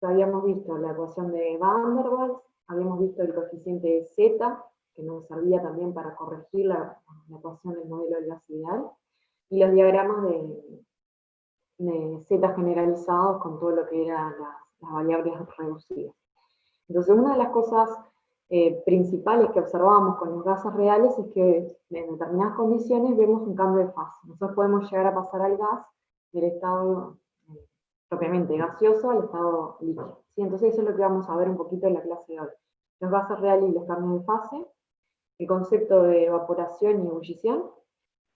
habíamos visto la ecuación de Van der Waals, habíamos visto el coeficiente Z, que nos servía también para corregir la ecuación del modelo del gas ideal, y los diagramas de Z generalizados con todo lo que eran las variables reducidas. Entonces, una de las cosas principales que observamos con los gases reales es que en determinadas condiciones vemos un cambio de fase. Nosotros podemos llegar a pasar al gas del estado propiamente gaseoso al estado líquido. ¿Sí? Entonces, eso es lo que vamos a ver un poquito en la clase de hoy. Los gases reales y los cambios de fase, el concepto de evaporación y ebullición,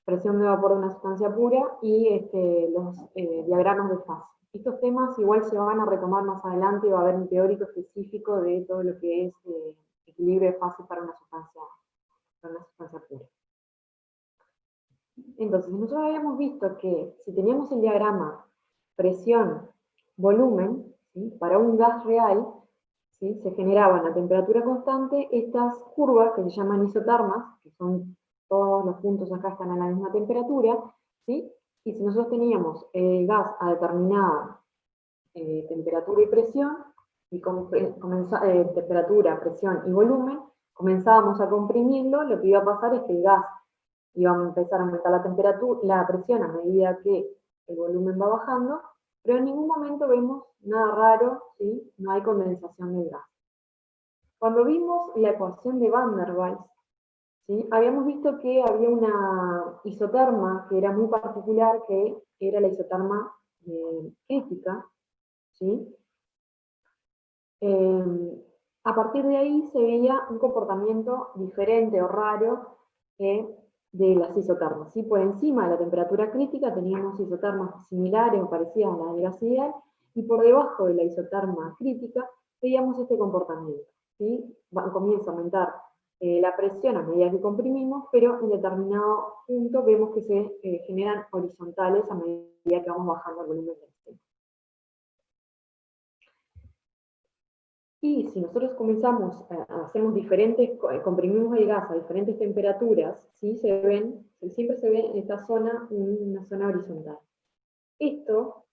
presión de vapor de una sustancia pura y los diagramas de fase. Estos temas igual se van a retomar más adelante y va a haber un teórico específico de todo lo que es equilibrio de fase para una sustancia pura. Entonces, nosotros habíamos visto que si teníamos el diagrama presión, volumen, ¿sí? Para un gas real, ¿sí? Se generaban a temperatura constante estas curvas que se llaman isotermas, que son todos los puntos acá están a la misma temperatura, ¿sí? Y si nosotros teníamos el gas a determinada temperatura y presión, y temperatura, presión y volumen, comenzábamos a comprimirlo, lo que iba a pasar es que el gas iba a empezar a aumentar la temperatura, la presión a medida que el volumen va bajando, pero en ningún momento vemos nada raro, ¿sí? No hay condensación del gas. Cuando vimos la ecuación de Van der Waals, ¿sí? Habíamos visto que había una isoterma que era muy particular, que era la isoterma crítica, ¿sí? A partir de ahí se veía un comportamiento diferente o raro de las isotermas. ¿Sí? Por encima de la temperatura crítica teníamos isotermas similares o parecidas a las del gas ideal, y por debajo de la isoterma crítica veíamos este comportamiento. ¿Sí? Comienza a aumentar la presión a medida que comprimimos, pero en determinado punto vemos que se generan horizontales a medida que vamos bajando el volumen del sistema. Y si nosotros comenzamos hacemos diferentes, comprimimos el gas a diferentes temperaturas, ¿sí? Siempre se ve en esta zona una zona horizontal. Estos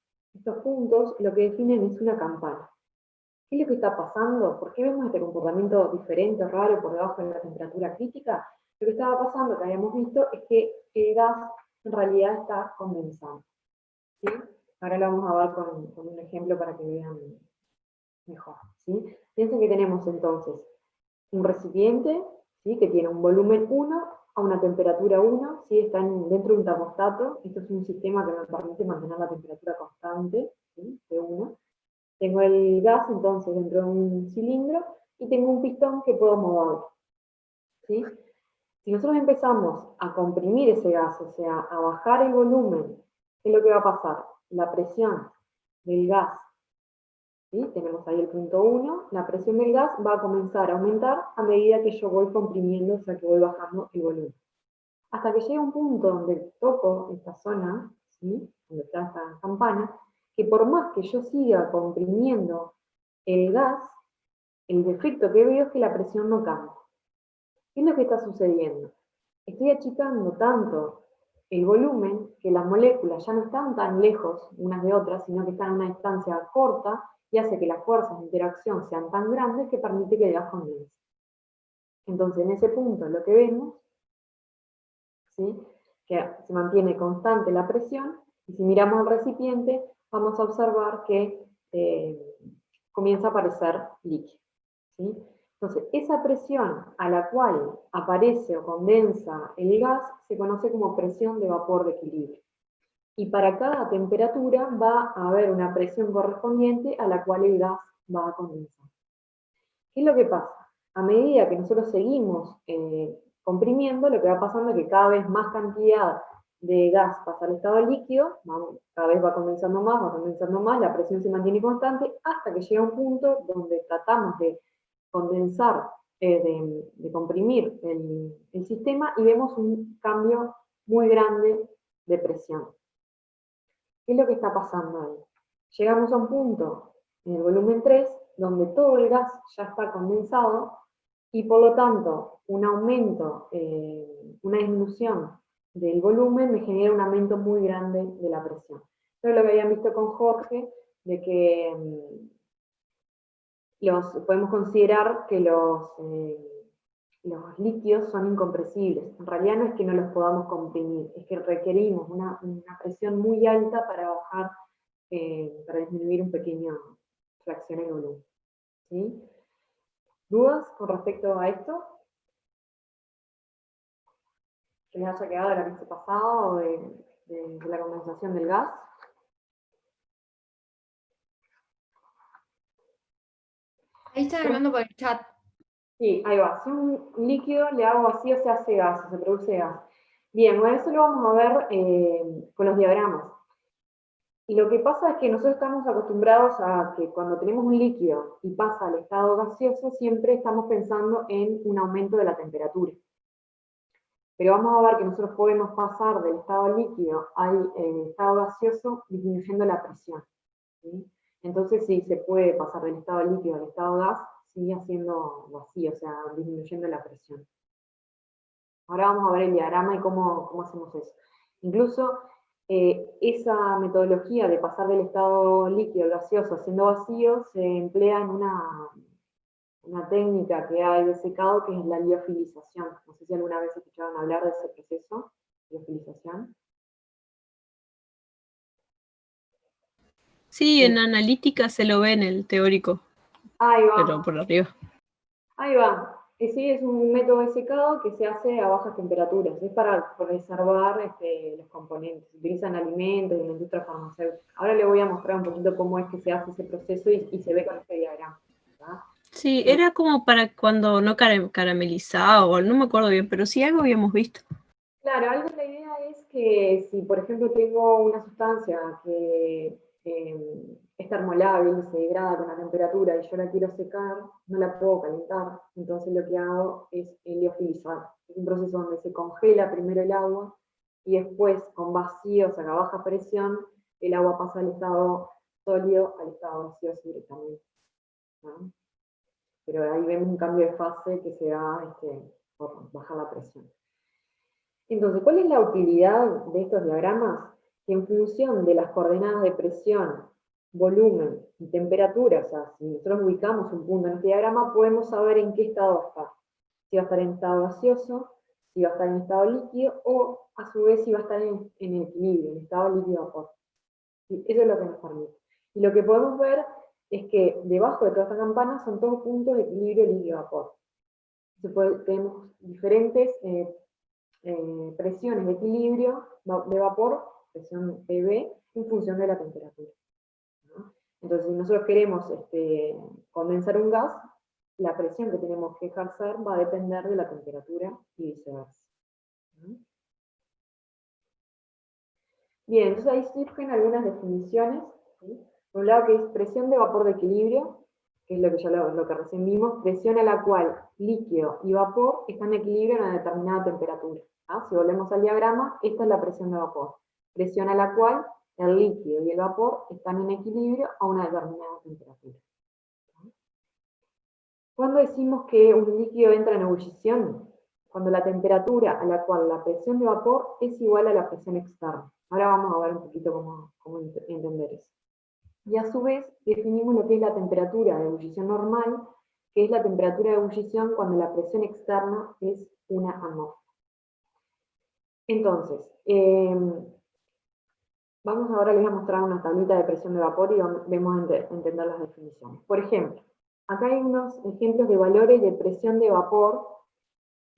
puntos lo que definen es una campana. ¿Qué es lo que está pasando? ¿Por qué vemos este comportamiento diferente, raro, por debajo de la temperatura crítica? Lo que estaba pasando, que habíamos visto, es que el gas en realidad está condensando. ¿Sí? Ahora lo vamos a ver con un ejemplo para que vean mejor. ¿Sí? Piensen que tenemos entonces un recipiente, ¿sí? Que tiene un volumen 1 a una temperatura 1, ¿sí? Está dentro de un termostato. Esto es un sistema que me permite mantener la temperatura constante, ¿sí? De 1. Tengo el gas entonces dentro de un cilindro y tengo un pistón que puedo mover. ¿Sí? Si nosotros empezamos a comprimir ese gas, o sea, a bajar el volumen, ¿qué es lo que va a pasar? La presión del gas, ¿sí? Tenemos ahí el punto 1, la presión del gas va a comenzar a aumentar a medida que yo voy comprimiendo, o sea, que voy bajando el volumen. Hasta que llega un punto donde toco esta zona, ¿sí? Donde está esta campana, que por más que yo siga comprimiendo el gas, el defecto que veo es que la presión no cambia. ¿Qué es lo que está sucediendo? Estoy achicando tanto el volumen que las moléculas ya no están tan lejos unas de otras, sino que están a una distancia corta y hace que las fuerzas de interacción sean tan grandes que permite que el gas condense. Entonces, en ese punto lo que vemos, ¿sí? Que se mantiene constante la presión, y si miramos el recipiente, vamos a observar que comienza a aparecer líquido. ¿Sí? Entonces, esa presión a la cual aparece o condensa el gas se conoce como presión de vapor de equilibrio. Y para cada temperatura va a haber una presión correspondiente a la cual el gas va a condensar. ¿Qué es lo que pasa? A medida que nosotros seguimos comprimiendo, lo que va pasando es que cada vez más cantidad de gas pasa al estado líquido, cada vez va condensando más, la presión se mantiene constante, hasta que llega un punto donde tratamos de condensar, de comprimir el sistema y vemos un cambio muy grande de presión. ¿Qué es lo que está pasando ahí? Llegamos a un punto en el volumen 3 donde todo el gas ya está condensado y por lo tanto un aumento, una disminución del volumen me genera un aumento muy grande de la presión. Esto es lo que habían visto con Jorge, de que podemos considerar que los líquidos son incompresibles. En realidad no es que no los podamos comprimir, es que requerimos una presión muy alta para bajar, para disminuir un pequeño fracción en volumen. ¿Sí? ¿Dudas con respecto a esto? ¿Que les haya quedado de la clase pasada o de la condensación del gas? Ahí están hablando por el chat. Sí, ahí va. Si un líquido le hago vacío, se hace gas, se produce gas. Bien, bueno, eso lo vamos a ver con los diagramas. Y lo que pasa es que nosotros estamos acostumbrados a que cuando tenemos un líquido y pasa al estado gaseoso, siempre estamos pensando en un aumento de la temperatura. Pero vamos a ver que nosotros podemos pasar del estado líquido al estado gaseoso disminuyendo la presión. ¿Sí? Entonces sí, se puede pasar del estado líquido al estado gas, sigue haciendo vacío, o sea, disminuyendo la presión. Ahora vamos a ver el diagrama y cómo hacemos eso. Incluso esa metodología de pasar del estado líquido al gaseoso haciendo vacío se emplea en una técnica que hay de secado que es la liofilización. No sé si alguna vez escucharon hablar de ese proceso, liofilización. Sí, en analítica se lo ve en el teórico, Ahí va. pero por arriba. Ahí va. Sí, es un método de secado que se hace a bajas temperaturas. Es para preservar los componentes. Se utilizan alimentos y en la industria farmacéutica. Ahora le voy a mostrar un poquito cómo es que se hace ese proceso y se ve con este diagrama. ¿Verdad? Sí, era como para cuando no caramelizaba, o no me acuerdo bien, pero sí algo habíamos visto. Claro, algo de la idea es que si, por ejemplo, tengo una sustancia que es termolable y se degrada con la temperatura y yo la quiero secar, no la puedo calentar. Entonces lo que hago es liofilizar. Es un proceso donde se congela primero el agua y después con vacío, o sea, a baja presión, el agua pasa del estado sólido al estado gaseoso directamente. ¿No? Pero ahí vemos un cambio de fase que se da por bajar la presión. Entonces, ¿cuál es la utilidad de estos diagramas? Que en función de las coordenadas de presión, volumen y temperatura, o sea, si nosotros ubicamos un punto en este diagrama, podemos saber en qué estado va a estar. Si va a estar en estado gaseoso, si va a estar en estado líquido, o a su vez si va a estar en equilibrio, en estado líquido-vapor. Eso es lo que nos permite. Y lo que podemos ver es que debajo de toda esta campana son todos puntos de equilibrio líquido-vapor. Tenemos diferentes presiones de equilibrio de vapor, presión PV, en función de la temperatura. ¿No? Entonces, si nosotros queremos condensar un gas, la presión que tenemos que ejercer va a depender de la temperatura y viceversa. ¿No? Bien, entonces ahí surgen algunas definiciones. ¿Sí? Por un lado, que es presión de vapor de equilibrio, que es lo que ya lo que recién vimos, presión a la cual líquido y vapor están en equilibrio a una determinada temperatura. ¿Ah? Si volvemos al diagrama, esta es la presión de vapor. Presión a la cual el líquido y el vapor están en equilibrio a una determinada temperatura. ¿Cuándo decimos que un líquido entra en ebullición? Cuando la temperatura a la cual la presión de vapor es igual a la presión externa. Ahora vamos a ver un poquito cómo entender eso. Y a su vez definimos lo que es la temperatura de ebullición normal, que es la temperatura de ebullición cuando la presión externa es una atmósfera. Entonces, ahora les voy a mostrar una tablita de presión de vapor y vamos a entender las definiciones. Por ejemplo, acá hay unos ejemplos de valores de presión de vapor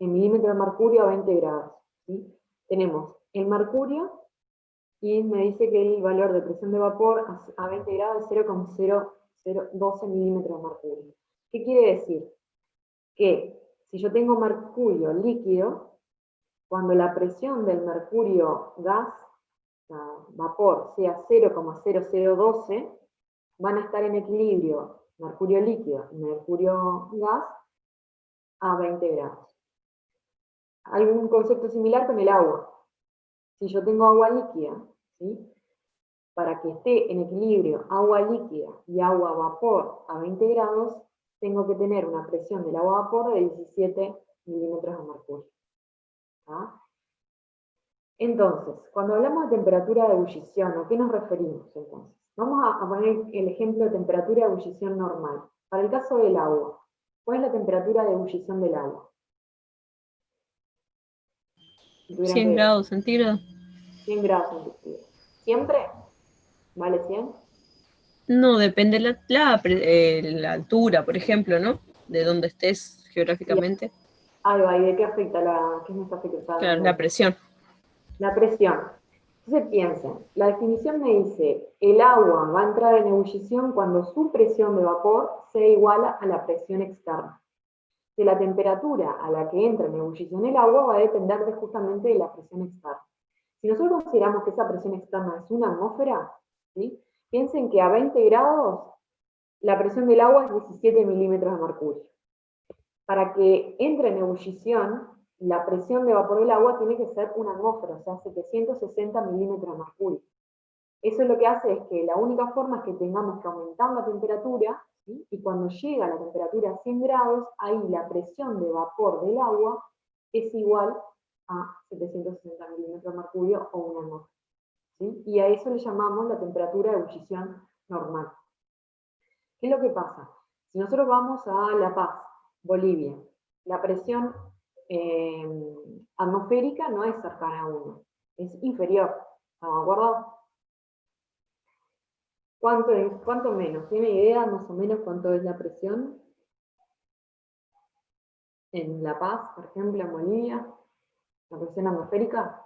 en milímetros de mercurio a 20 grados. ¿Sí? Tenemos el mercurio y me dice que el valor de presión de vapor a 20 grados es 0,0012 milímetros de mercurio. ¿Qué quiere decir? Que si yo tengo mercurio líquido, cuando la presión del mercurio gas, vapor, sea 0,0012, van a estar en equilibrio mercurio líquido y mercurio gas a 20 grados. Hay un concepto similar con el agua. Si yo tengo agua líquida, ¿sí? Para que esté en equilibrio agua líquida y agua vapor a 20 grados, tengo que tener una presión del agua vapor de 17 milímetros de mercurio. ¿Ah? Entonces, cuando hablamos de temperatura de ebullición, ¿a qué nos referimos entonces? Vamos a poner el ejemplo de temperatura de ebullición normal. Para el caso del agua, ¿cuál es la temperatura de ebullición del agua? Si tuvieran 100 que grados centígrados. 100 grados centígrados. ¿Siempre? ¿Vale 100? No, depende la altura, por ejemplo, ¿no? De dónde estés Y geográficamente. ahí va, ¿y de qué afecta qué nos afecta? Claro, la presión. La presión. Entonces piensen, la definición me dice, el agua va a entrar en ebullición cuando su presión de vapor sea igual a la presión externa. De la temperatura a la que entra en ebullición el agua va a depender justamente de la presión externa. Si nosotros consideramos que esa presión externa es una atmósfera, ¿sí? Piensen que a 20 grados la presión del agua es 17 milímetros de mercurio. Para que entre en ebullición, la presión de vapor del agua tiene que ser una atmósfera, o sea, 760 milímetros de mercurio. Eso lo que hace es que la única forma es que tengamos que aumentar la temperatura, ¿sí? Y cuando llega la temperatura a 100 grados, ahí la presión de vapor del agua es igual a 760 milímetros de mercurio o una atmósfera, ¿sí? Y a eso le llamamos la temperatura de ebullición normal. ¿Qué es lo que pasa? Si nosotros vamos a La Paz, Bolivia, la presión atmosférica no es cercana a 1, es inferior. ¿Estamos de acuerdo? ¿Cuánto menos? ¿Tiene idea más o menos cuánto es la presión? En La Paz, por ejemplo, en Bolivia, la presión atmosférica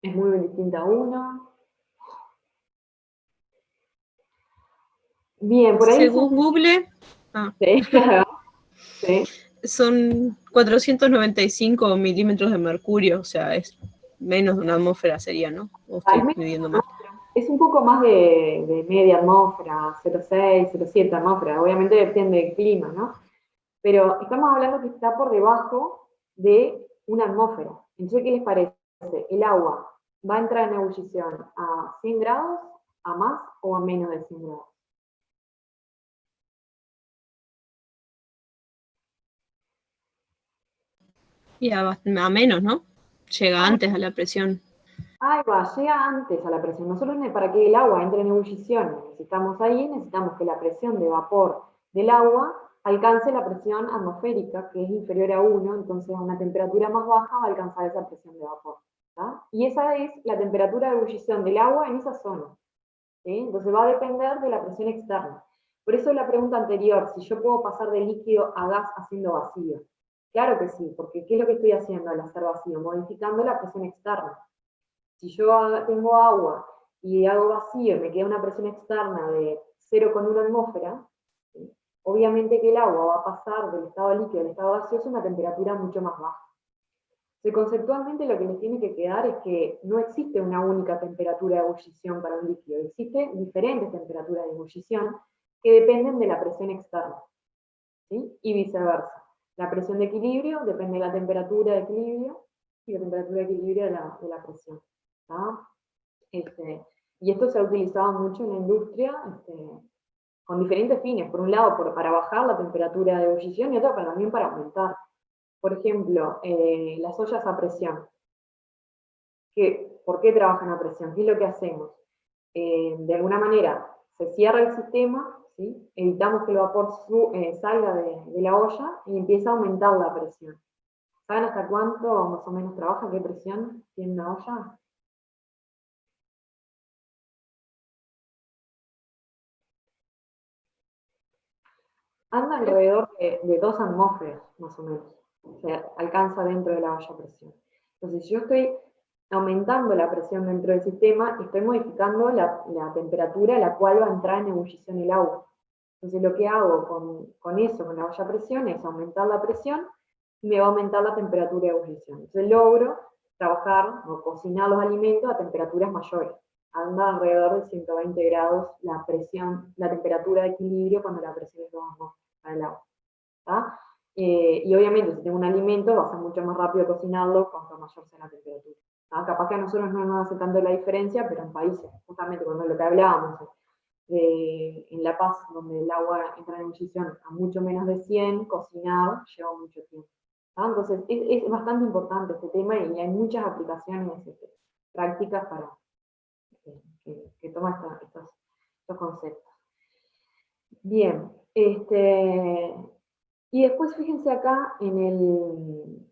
es muy distinta a 1. Bien, por ahí Según Google, sí, sí. son 495 milímetros de mercurio, o sea, es menos de una atmósfera sería, ¿no? O estoy midiendo mal. Es un poco más de media atmósfera, 0,6, 0,7 atmósfera, obviamente depende del clima, ¿no? Pero estamos hablando que está por debajo de una atmósfera. Entonces, ¿qué les parece? ¿El agua va a entrar en ebullición a 100 grados, a más o a menos de 100 grados? Y a menos, ¿no? Llega antes a la presión. Ahí va, llega antes a la presión. Nosotros para que el agua entre en ebullición, necesitamos que la presión de vapor del agua alcance la presión atmosférica, que es inferior a 1, entonces a una temperatura más baja va a alcanzar esa presión de vapor. ¿Tá? Y esa es la temperatura de ebullición del agua en esa zona. ¿Sí? Entonces va a depender de la presión externa. Por eso la pregunta anterior, si yo puedo pasar de líquido a gas haciendo vacío. Claro que sí, porque ¿qué es lo que estoy haciendo al hacer vacío? Modificando la presión externa. Si yo tengo agua y hago vacío y me queda una presión externa de 0,1 atmósfera, ¿sí? Obviamente que el agua va a pasar del estado líquido al estado gaseoso a una temperatura mucho más baja. Conceptualmente lo que les tiene que quedar es que no existe una única temperatura de ebullición para un líquido, existen diferentes temperaturas de ebullición que dependen de la presión externa, ¿sí? Y viceversa. La presión de equilibrio depende de la temperatura de equilibrio y la temperatura de equilibrio de la presión. ¿Tá? Y esto se ha utilizado mucho en la industria con diferentes fines. Por un lado, para bajar la temperatura de ebullición y otro también para aumentar. Por ejemplo, las ollas a presión. ¿Por qué trabajan a presión? ¿Qué es lo que hacemos? De alguna manera, se cierra el sistema, ¿sí? Evitamos que el vapor salga de la olla y empieza a aumentar la presión. ¿Saben hasta cuánto más o menos trabaja? ¿Qué presión tiene una olla? Anda alrededor de 2 atmósferas, más o menos. O sea, alcanza dentro de la olla a presión. Entonces, si yo estoy aumentando la presión dentro del sistema, estoy modificando la temperatura a la cual va a entrar en ebullición el agua. Entonces, lo que hago con eso, con la olla a presión, es aumentar la presión y me va a aumentar la temperatura de ebullición. Entonces, logro trabajar o cocinar los alimentos a temperaturas mayores. Anda alrededor de 120 grados la presión, la temperatura de equilibrio cuando la presión es 2 atmósferas para el agua. ¿Tá? Y obviamente si tengo un alimento va a ser mucho más rápido cocinarlo cuanto mayor sea la temperatura. ¿Tá? Capaz que a nosotros no nos hace tanto la diferencia, pero en países, justamente cuando lo que hablábamos, en La Paz, donde el agua entra en ebullición a mucho menos de 100, cocinar lleva mucho tiempo. ¿Tá? Entonces es bastante importante este tema y hay muchas aplicaciones prácticas para que toman estos conceptos. Bien, y después fíjense acá en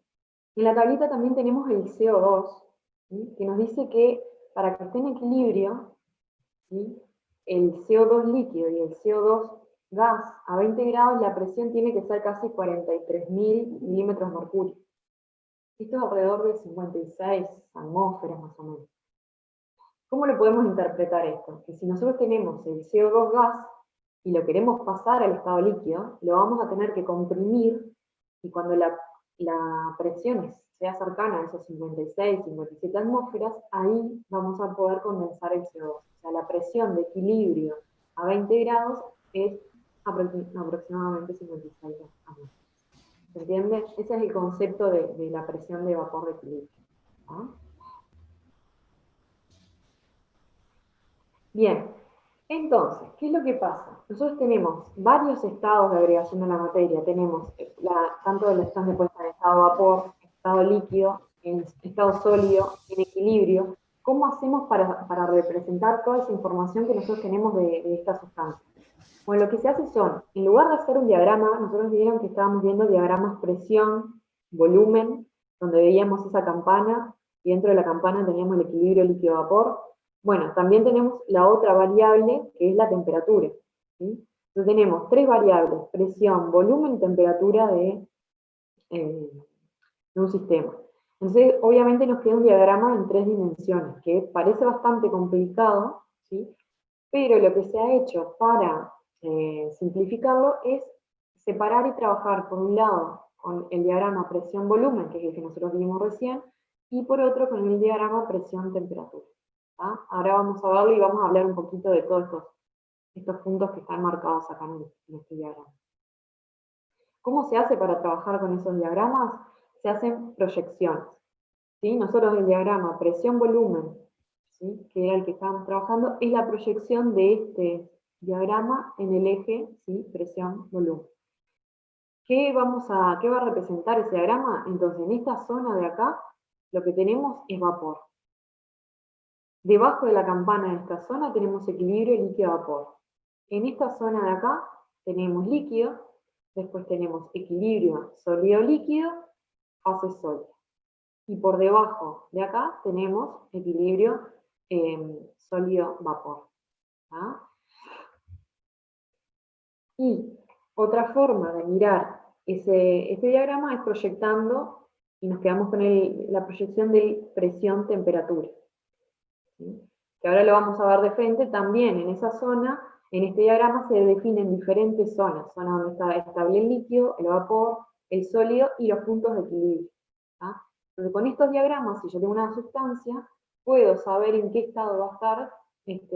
la tablita también tenemos el CO2, ¿sí? Que nos dice que para que esté en equilibrio, ¿sí? El CO2 líquido y el CO2 gas a 20 grados, la presión tiene que ser casi 43.000 milímetros de mercurio. Esto es alrededor de 56 atmósferas más o menos. ¿Cómo lo podemos interpretar esto? Que si nosotros tenemos el CO2 gas y lo queremos pasar al estado líquido, lo vamos a tener que comprimir, y cuando la presión sea cercana a esos 56, 57 atmósferas, ahí vamos a poder condensar el CO2. O sea, la presión de equilibrio a 20 grados es aproximadamente 56 atmósferas. ¿Se entiende? Ese es el concepto de la presión de vapor de equilibrio. ¿Ah? Bien, entonces, ¿qué es lo que pasa? Nosotros tenemos varios estados de agregación de la materia. Tenemos tanto de la estación de puesta en estado vapor, estado líquido, en estado sólido, en equilibrio. ¿Cómo hacemos para representar toda esa información que nosotros tenemos de esta sustancia? Bueno, lo que se hace son, en lugar de hacer un diagrama, nosotros vieron que estábamos viendo diagramas presión, volumen, donde veíamos esa campana, y dentro de la campana teníamos el equilibrio líquido-vapor. Bueno, también tenemos la otra variable, que es la temperatura, ¿sí? Entonces tenemos tres variables: presión, volumen y temperatura de un sistema. Entonces, obviamente nos queda un diagrama en 3 dimensiones, que parece bastante complicado, ¿sí? Pero lo que se ha hecho para simplificarlo es separar y trabajar, por un lado, con el diagrama presión-volumen, que es el que nosotros vimos recién, y por otro con el diagrama presión-temperatura. Ahora vamos a verlo y vamos a hablar un poquito de todos estos puntos que están marcados acá en este diagrama. ¿Cómo se hace para trabajar con esos diagramas? Se hacen proyecciones, ¿sí? Nosotros el diagrama presión-volumen, ¿sí?, que era el que estábamos trabajando, es la proyección de este diagrama en el eje, ¿sí?, presión-volumen. ¿Qué va a representar ese diagrama? Entonces, en esta zona de acá, lo que tenemos es vapor. Debajo de la campana de esta zona tenemos equilibrio líquido-vapor. En esta zona de acá tenemos líquido, después tenemos equilibrio sólido-líquido, fase sólida. Y por debajo de acá tenemos equilibrio sólido-vapor. Y otra forma de mirar este diagrama es proyectando, y nos quedamos con la proyección de presión-temperatura, ¿sí? Que ahora lo vamos a ver de frente. También en esa zona, en este diagrama se definen diferentes zonas: zona donde está estable el líquido, el vapor, el sólido y los puntos de equilibrio. Entonces, con estos diagramas, si yo tengo una sustancia, puedo saber en qué estado va a estar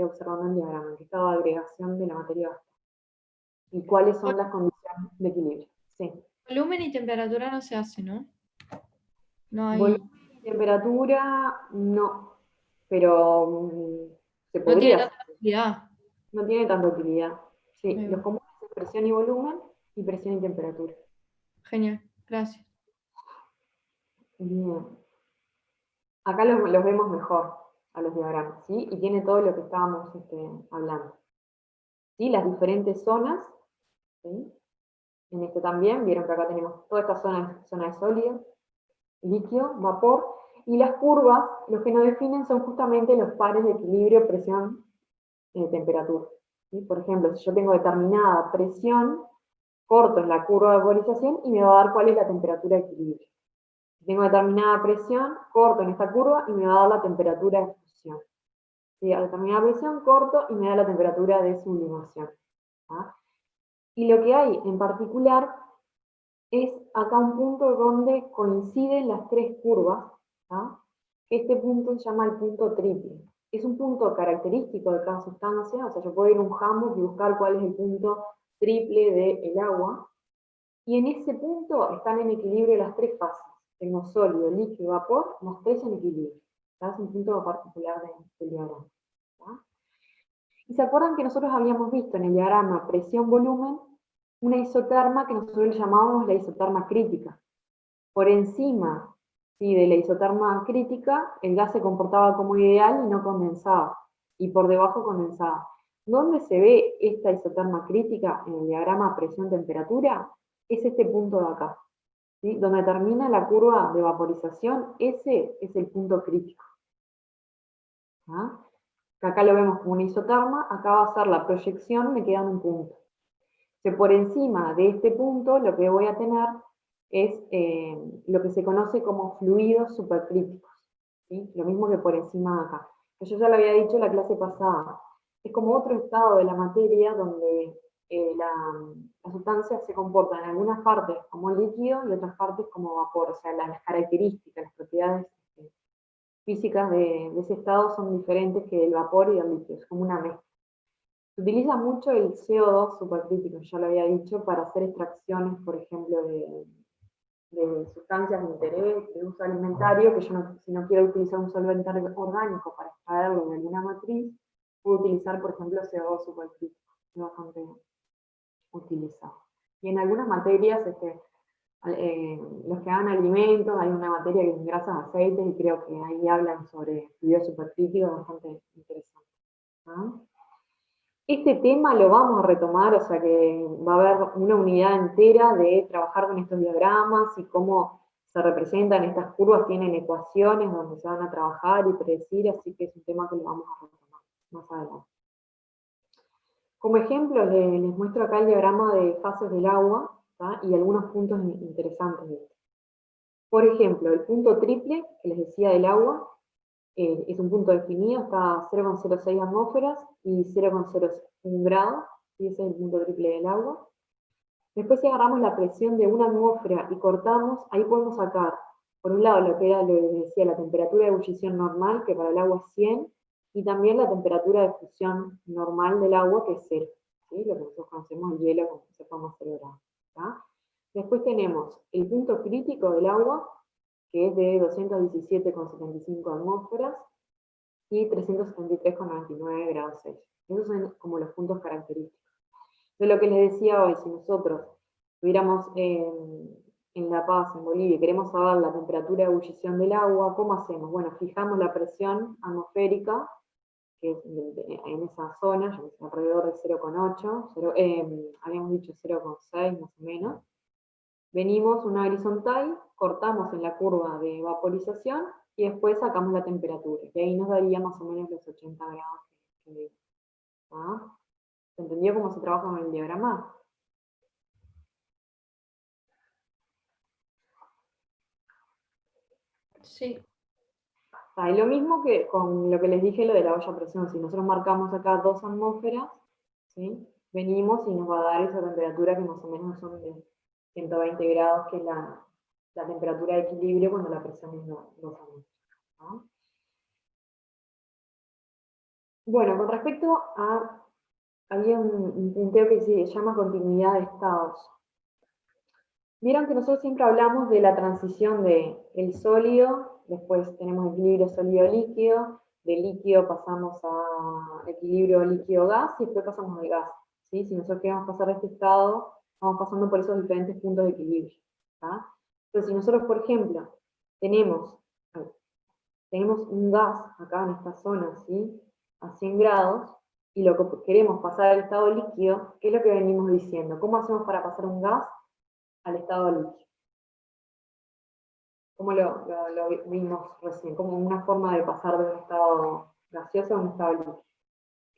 observando el diagrama, en qué estado de agregación de la materia va a estar, y cuáles son las condiciones de equilibrio. Sí. Volumen y temperatura no se hace, ¿no? No hay... Volumen y temperatura, no, pero se No podría tiene hacer. tanta utilidad. No tiene tanta utilidad. Sí, Ahí los va. comunes son presión y volumen, y presión y temperatura. Genial, gracias. Bien. Acá los vemos mejor a los diagramas, ¿sí? Y tiene todo lo que estábamos hablando. ¿Sí? Las diferentes zonas, ¿sí? En este también, vieron que acá tenemos toda esta zona de sólido, líquido, vapor, y las curvas, los que nos definen son justamente los pares de equilibrio, presión, temperatura. ¿Sí? Por ejemplo, si yo tengo determinada presión, corto en la curva de vaporización y me va a dar cuál es la temperatura de equilibrio. Si tengo determinada presión, corto en esta curva y me va a dar la temperatura de fusión. Si a determinada presión, corto y me da la temperatura de sublimación. Y lo que hay en particular es acá un punto donde coinciden las tres curvas, que este punto se llama el punto triple. Es un punto característico de cada sustancia, o sea, yo puedo ir a un Handbook y buscar cuál es el punto triple del agua, y en ese punto están en equilibrio las tres fases. Tengo sólido, líquido, vapor, los tres en equilibrio. Es un punto particular del diagrama. Y se acuerdan que nosotros habíamos visto en el diagrama presión-volumen una isoterma que nosotros le llamábamos la isoterma crítica. Por encima, ¿sí?, de la isoterma crítica, el gas se comportaba como ideal y no condensaba, y por debajo condensaba. ¿Dónde se ve esta isoterma crítica en el diagrama presión-temperatura? Es este punto de acá, ¿sí? Donde termina la curva de vaporización, ese es el punto crítico. ¿Ah? Acá lo vemos como una isoterma, acá va a ser la proyección, me queda un punto. Que por encima de este punto lo que voy a tener es lo que se conoce como fluidos supercríticos, ¿sí? Lo mismo que por encima de acá. Yo ya lo había dicho en la clase pasada. Es como otro estado de la materia donde la sustancia se comporta en algunas partes como líquido y otras partes como vapor. O sea, las características, las propiedades físicas de ese estado son diferentes que del vapor y del líquido. Es como una mezcla. Se utiliza mucho el CO2 supercrítico, ya lo había dicho, para hacer extracciones, por ejemplo, de sustancias de interés, de uso alimentario, que yo si no quiero utilizar un solvente orgánico para extraerlo de alguna matriz, puedo utilizar, por ejemplo, CO2 supercrítico, es bastante utilizado. Y en algunas materias, los que hagan alimentos, hay una materia que es grasas, aceites, y creo que ahí hablan sobre fluidos supercríticos, bastante interesante. ¿Ah? Este tema lo vamos a retomar, o sea que va a haber una unidad entera de trabajar con estos diagramas y cómo se representan estas curvas, tienen ecuaciones donde se van a trabajar y predecir, así que es un tema que lo vamos a retomar más adelante. Como ejemplo, les muestro acá el diagrama de fases del agua, ¿tá? Y algunos puntos interesantes de esto. Por ejemplo, el punto triple, que les decía del agua, es un punto definido, está a 0,06 atmósferas y 0,01 grados, y ese es el punto triple del agua. Después si agarramos la presión de una atmósfera y cortamos, ahí podemos sacar, por un lado, lo que era, lo que decía, la temperatura de ebullición normal, que para el agua es 100, y también la temperatura de fusión normal del agua, que es 0, ¿sí? Lo que nosotros conocemos el hielo como se forma 0 grados. ¿Tá? Después tenemos el punto crítico del agua, que es de 217,75 atmósferas y 373,99 grados Celsius. Esos son como los puntos característicos. De lo que les decía hoy, si nosotros estuviéramos en La Paz, en Bolivia, y queremos saber la temperatura de ebullición del agua, ¿cómo hacemos? Bueno, fijamos la presión atmosférica, que es en esa zona, alrededor de 0,8, habíamos dicho 0,6 más o menos. Venimos una horizontal, cortamos en la curva de vaporización y después sacamos la temperatura, que ahí nos daría más o menos los 80 grados. ¿Ah? ¿Se entendió cómo se trabaja con el diagrama? Sí. Y lo mismo que con lo que les dije, lo de la olla a presión. Si nosotros marcamos acá 2 atmósferas, ¿sí? Venimos y nos va a dar esa temperatura que más o menos son de 120 grados, que es la temperatura de equilibrio cuando la presión es 2 atmósferas. ¿No? Bueno, con respecto a... Había un punteo que se llama continuidad de estados. Vieron que nosotros siempre hablamos de la transición del sólido, después tenemos equilibrio sólido-líquido, de líquido pasamos a equilibrio líquido-gas y después pasamos al gas. ¿Sí? Si nosotros queremos pasar de este estado, vamos pasando por esos diferentes puntos de equilibrio. ¿Tá? Entonces, si nosotros, por ejemplo, tenemos un gas acá en esta zona, ¿sí? A 100 grados, y lo que queremos pasar al estado líquido, ¿qué es lo que venimos diciendo? ¿Cómo hacemos para pasar un gas al estado líquido? ¿Cómo lo vimos recién? Como una forma de pasar de un estado gaseoso a un estado líquido.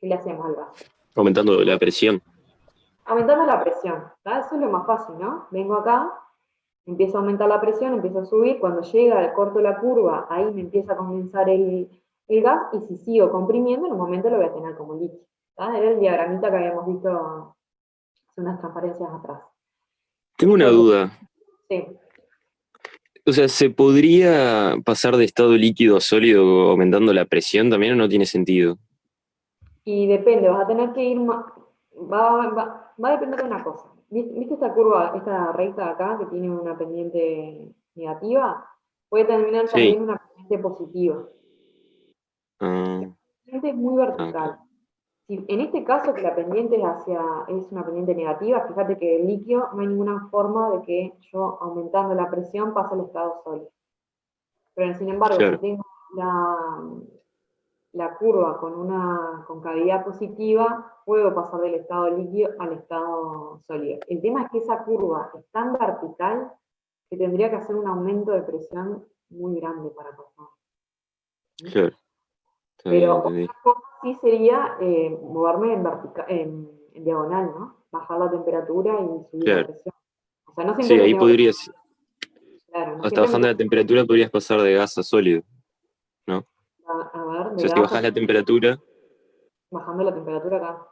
¿Qué le hacemos al gas? Aumentando la presión. Aumentando la presión, ¿tá? Eso es lo más fácil, ¿no? Vengo acá, empiezo a aumentar la presión, empiezo a subir, cuando llega, corto la curva, ahí me empieza a condensar el gas, y si sigo comprimiendo, en un momento lo voy a tener como líquido. ¿Tá? Era el diagramita que habíamos visto hace unas transparencias atrás. Tengo una duda. Sí. O sea, ¿se podría pasar de estado líquido a sólido aumentando la presión también o no tiene sentido? Y depende, vas a tener que ir más, va a depender de una cosa. ¿Viste esta curva, esta recta de acá que tiene una pendiente negativa? Puede terminar Sí. también una pendiente positiva. Ah, La pendiente es muy vertical. claro. Si en este caso que la pendiente es una pendiente negativa, fíjate que el líquido no hay ninguna forma de que yo aumentando la presión pase al estado sólido. Pero sin embargo, Claro. si tengo la curva con una concavidad positiva, puedo pasar del estado líquido al estado sólido. El tema es que esa curva es tan vertical que tendría que hacer un aumento de presión muy grande para pasar. Claro. Está bien, Pero entendí. otra cosa sí sería moverme en diagonal, ¿no? Bajar la temperatura y subir la Claro. presión. O sea, no siempre Sí, me ahí tengo que... podrías, Claro, no hasta siempre me bajando tengo la temperatura podrías pasar de gas a sólido, ¿no? que... A ver, O de sea, si gas bajás la temperatura, bajando la temperatura acá.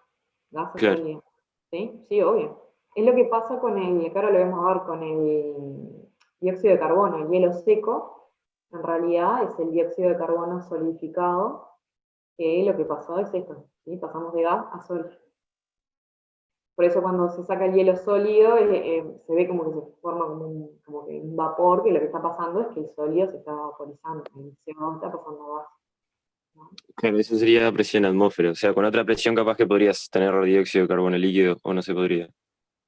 Gas a claro, sólido. ¿Sí? Sí, obvio. Es lo que pasa con el, que ahora lo vamos a ver, con el dióxido de carbono, el hielo seco, en realidad es el dióxido de carbono solidificado, que lo que pasó es esto, ¿sí? Pasamos de gas a sólido. Por eso cuando se saca el hielo sólido, se ve como que se forma como que un vapor, que lo que está pasando es que el sólido se está vaporizando, el CO2 está pasando a gas, ¿no? claro, eso sería presión atmósfera. O sea, con otra presión capaz que podrías tener dióxido de carbono líquido, o no se podría.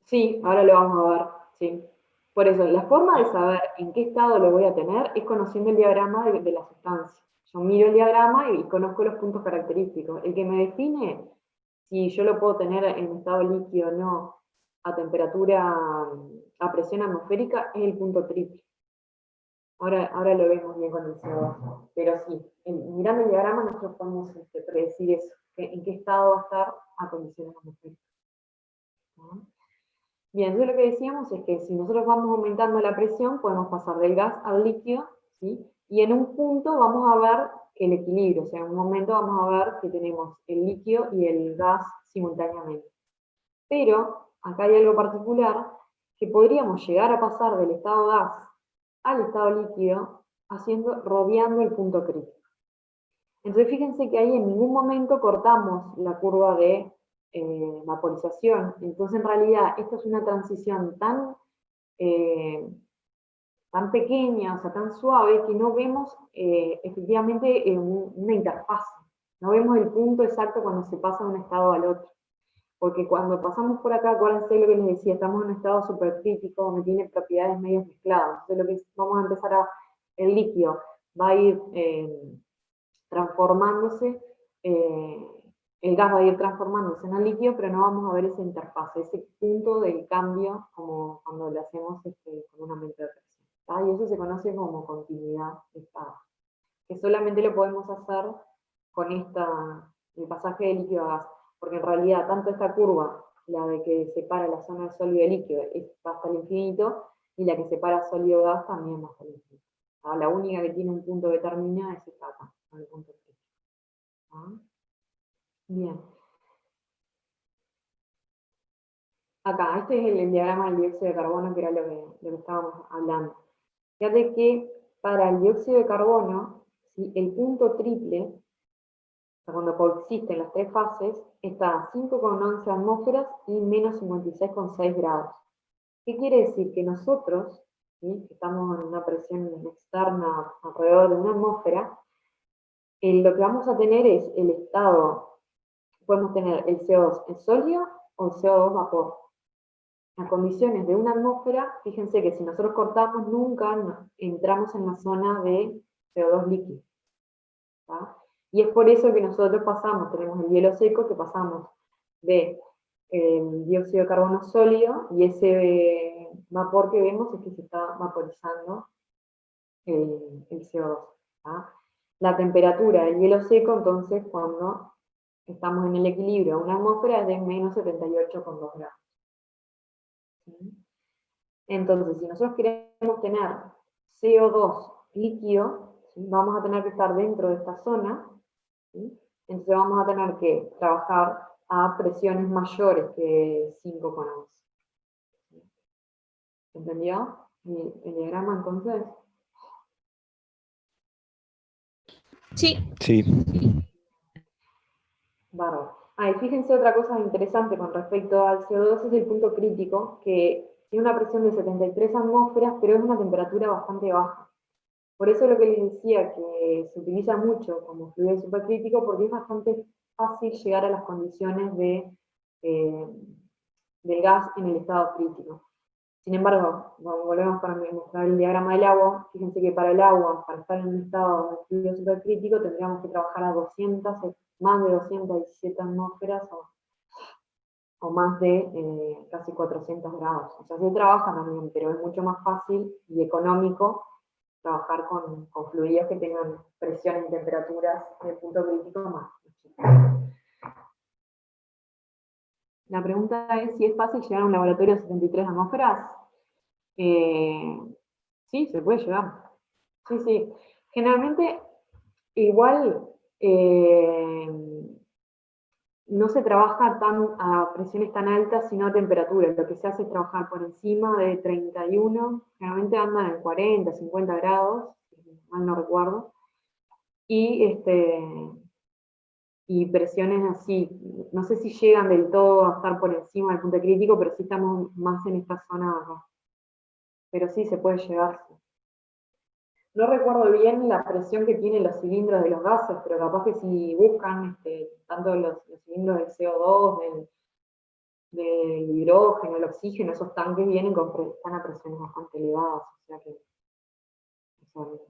Sí, ahora lo vamos a ver, sí. Por eso, la forma de saber en qué estado lo voy a tener es conociendo el diagrama de la sustancia. Yo miro el diagrama y conozco los puntos característicos. El que me define si yo lo puedo tener en estado líquido o no a temperatura, a presión atmosférica, es el punto triple. Ahora lo vemos bien con el CO2. Pero sí, mirando el diagrama nosotros podemos predecir eso, en qué estado va a estar a condiciones atmosféricas, ¿no? Bien, entonces lo que decíamos es que si nosotros vamos aumentando la presión, podemos pasar del gas al líquido, ¿sí? Y en un punto vamos a ver el equilibrio, o sea, en un momento vamos a ver que tenemos el líquido y el gas simultáneamente. Pero acá hay algo particular, que podríamos llegar a pasar del estado gas al estado líquido rodeando el punto crítico. Entonces fíjense que ahí en ningún momento cortamos la curva de vaporización. Entonces en realidad esta es una transición tan pequeña, o sea, tan suave, que no vemos efectivamente una interfase. No vemos el punto exacto cuando se pasa de un estado al otro. Porque cuando pasamos por acá, acuérdense lo que les decía, estamos en un estado supercrítico donde tiene propiedades medio mezcladas. Entonces lo que vamos a empezar el líquido va a ir transformándose, el gas va a ir transformándose en el líquido, pero no vamos a ver esa interfaz, ese punto del cambio como cuando le hacemos con un aumento de presión, ¿tá? Y eso se conoce como continuidad de estado, que solamente lo podemos hacer con el pasaje de líquido a gas, porque en realidad tanto esta curva, la de que separa la zona de sólido y líquido, va hasta el infinito, y la que separa sólido gas también va hasta el infinito. ¿Tá? La única que tiene un punto que termina es esta acá, el punto crítico. ¿Ah? Bien. Acá, este es el diagrama del dióxido de carbono, que era lo que estábamos hablando. Fíjate que para el dióxido de carbono, ¿sí? El punto triple, o sea, cuando coexisten las tres fases, está a 5,11 atmósferas y menos 56,6 grados. ¿Qué quiere decir? Que nosotros, ¿sí? Que estamos en una presión externa alrededor de una atmósfera, lo que vamos a tener es el estado, podemos tener el CO2 en sólido o el CO2 vapor. A condiciones de una atmósfera, fíjense que si nosotros cortamos, nunca entramos en la zona de CO2 líquido, ¿tá? Y es por eso que nosotros tenemos el hielo seco, que pasamos de dióxido de carbono sólido, y ese vapor que vemos es que se está vaporizando el CO2, ¿tá? La temperatura del hielo seco, entonces, cuando estamos en el equilibrio de una atmósfera, es de menos 78,2 grados. ¿Sí? Entonces, si nosotros queremos tener CO2 líquido, ¿sí? Vamos a tener que estar dentro de esta zona, ¿sí? Entonces vamos a tener que trabajar a presiones mayores que 5,11. ¿Sí? ¿Entendió el diagrama entonces? Sí. Sí. Bárbaro. Y fíjense otra cosa interesante con respecto al CO2, es el punto crítico, que tiene una presión de 73 atmósferas, pero es una temperatura bastante baja. Por eso lo que les decía, que se utiliza mucho como fluido supercrítico, porque es bastante fácil llegar a las condiciones del gas en el estado crítico. Sin embargo, volvemos para mostrar el diagrama del agua. Fíjense que para el agua, para estar en un estado de fluido supercrítico, tendríamos que trabajar a 200, más de 217 atmósferas o más de casi 400 grados. O sea, se trabaja también, pero es mucho más fácil y económico trabajar con fluidos que tengan presiones y temperaturas de punto crítico más chicas. La pregunta es si es fácil llegar a un laboratorio de 73 atmósferas. Sí, se puede llegar. Sí, sí. Generalmente, igual, no se trabaja a presiones tan altas, sino a temperaturas. Lo que se hace es trabajar por encima de 31, generalmente andan en 40, 50 grados, si mal no recuerdo, y presiones así, no sé si llegan del todo a estar por encima del punto crítico, pero sí estamos más en esta zona acá. Pero sí se puede llegar. No recuerdo bien la presión que tienen los cilindros de los gases, pero capaz que si buscan tanto los cilindros del CO2, del hidrógeno, el oxígeno, esos tanques están a presiones bastante elevadas, o sea que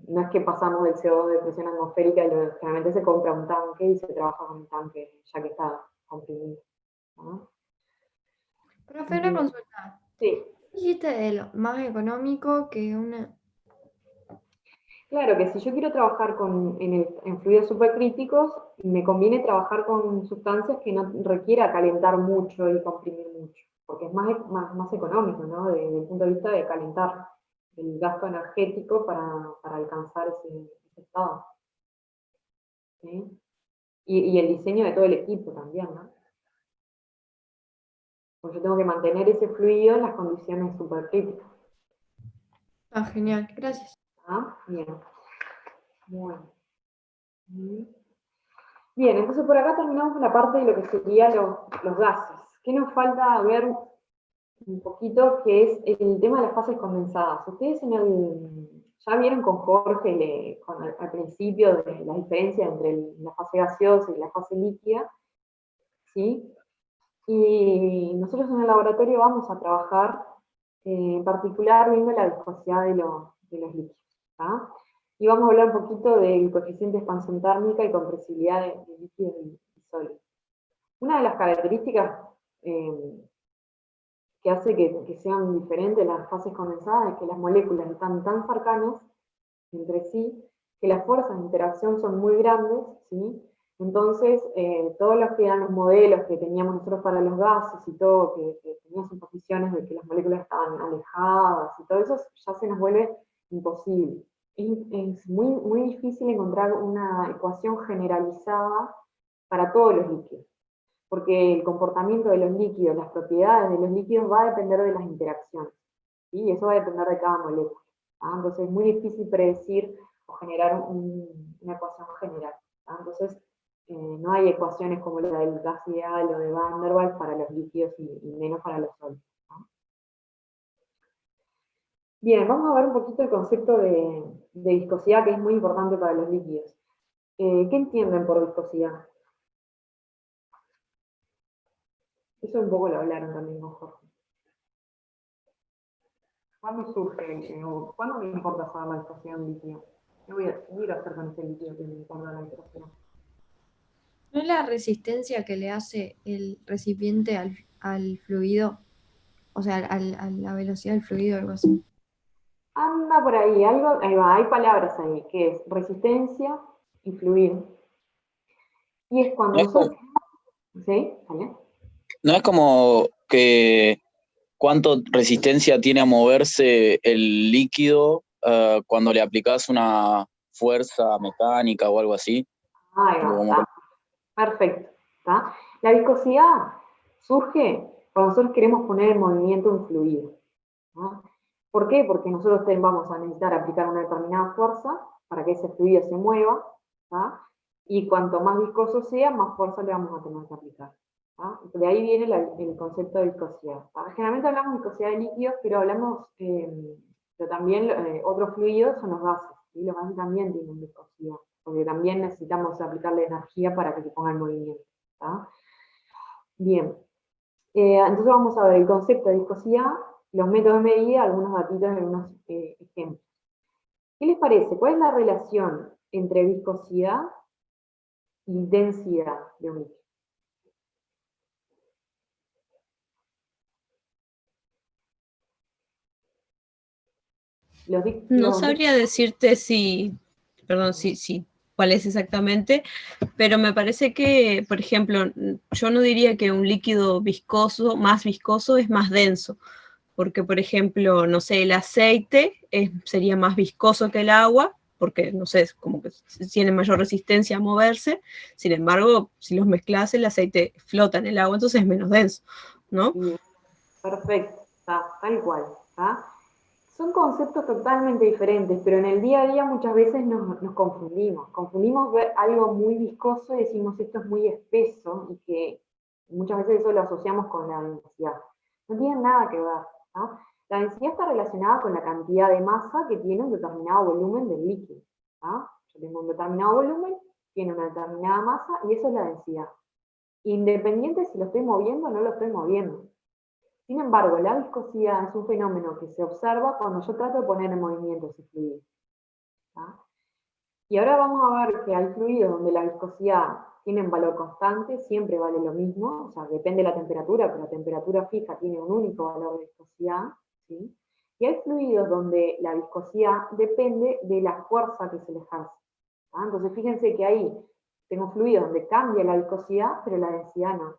no es que pasamos del CO2 de presión atmosférica, generalmente se compra un tanque y se trabaja con un tanque ya que está comprimido, ¿no? Profe, una consulta. Sí. Dijiste de lo más económico que una... Claro que si yo quiero trabajar en fluidos supercríticos, me conviene trabajar con sustancias que no requiera calentar mucho y comprimir mucho, porque es más económico, ¿no? Desde el punto de vista de calentar el gasto energético para alcanzar ese estado. ¿Sí? Y el diseño de todo el equipo también, ¿no? Porque yo tengo que mantener ese fluido en las condiciones supercríticas. Ah, genial, gracias. ¿Ah? Bien. Bueno. Bien, entonces por acá terminamos con la parte de lo que serían los gases. ¿Qué nos falta ver un poquito? Que es el tema de las fases condensadas. Ustedes ya vieron con Jorge al principio de la diferencia entre la fase gaseosa y la fase líquida, ¿sí? Y nosotros en el laboratorio vamos a trabajar en particular viendo la viscosidad de los líquidos, ¿tá? Y vamos a hablar un poquito del coeficiente de expansión térmica y compresibilidad de líquidos y sólidos. Una de las características que hace que sean diferentes las fases condensadas es que las moléculas están tan cercanas entre sí que las fuerzas de interacción son muy grandes, ¿sí? Entonces, todos los que eran los modelos que teníamos nosotros para los gases y todo, que tenían suposiciones de que las moléculas estaban alejadas y todo eso, ya se nos vuelve imposible. Es muy difícil encontrar una ecuación generalizada para todos los líquidos, porque el comportamiento de los líquidos, las propiedades de los líquidos va a depender de las interacciones, ¿sí? Y eso va a depender de cada molécula. Entonces es muy difícil predecir o generar una ecuación general. Entonces no hay ecuaciones como la del gas ideal o de Van der Waals para los líquidos y menos para los sólidos. Bien, vamos a ver un poquito el concepto de viscosidad, que es muy importante para los líquidos. ¿Qué entienden por viscosidad? Eso un poco lo hablaron también con Jorge. ¿Cuándo surge, o cuándo me importa saber la viscosidad de un líquido? ¿Qué voy a ir a hacer con ese líquido que me importa la viscosidad? ¿No es la resistencia que le hace el recipiente al fluido? O sea, a la velocidad del fluido o algo así. Anda por ahí, ahí va, hay palabras ahí, que es resistencia y fluido. Y es cuando No es nosotros... ¿Sí? ¿Vale? No es como que cuánto resistencia tiene a moverse el líquido cuando le aplicás una fuerza mecánica o algo así. Ahí va, Como ¿tá? Perfecto. ¿Tá? La viscosidad surge cuando nosotros queremos poner en movimiento un fluido, ¿no? ¿Por qué? Porque nosotros vamos a necesitar aplicar una determinada fuerza para que ese fluido se mueva, ¿tá? Y cuanto más viscoso sea, más fuerza le vamos a tener que aplicar. ¿Tá? De ahí viene el concepto de viscosidad. ¿Tá? Generalmente hablamos de viscosidad de líquidos, pero pero también otros fluidos son los gases. ¿Sí? Los gases también tienen viscosidad, porque también necesitamos aplicarle energía para que se ponga en movimiento. ¿Tá? Bien, entonces vamos a ver el concepto de viscosidad los métodos de medida, algunos datitos, algunos ejemplos. ¿Qué les parece? ¿Cuál es la relación entre viscosidad y densidad de un líquido? No sabría decirte cuál es exactamente, pero me parece que, por ejemplo, yo no diría que un líquido viscoso, más viscoso, es más denso, porque, por ejemplo, no sé, el aceite sería más viscoso que el agua, porque, no sé, es como que tiene mayor resistencia a moverse, sin embargo, si los mezclas, el aceite flota en el agua, entonces es menos denso, ¿no? Bien, perfecto, tal cual. Son conceptos totalmente diferentes, pero en el día a día muchas veces nos confundimos. Confundimos ver algo muy viscoso y decimos esto es muy espeso y que muchas veces eso lo asociamos con la densidad. No tiene nada que ver. La densidad está relacionada con la cantidad de masa que tiene un determinado volumen del líquido. Yo tengo un determinado volumen, tiene una determinada masa y eso es la densidad. Independiente si lo estoy moviendo o no lo estoy moviendo. Sin embargo, la viscosidad es un fenómeno que se observa cuando yo trato de poner en movimiento ese fluido. Y ahora vamos a ver que hay fluidos donde la viscosidad tiene un valor constante, siempre vale lo mismo, o sea, depende de la temperatura, pero la temperatura fija tiene un único valor de viscosidad, ¿sí? Y hay fluidos donde la viscosidad depende de la fuerza que se le ejerce. Entonces, fíjense que ahí tengo fluidos donde cambia la viscosidad, pero la densidad no.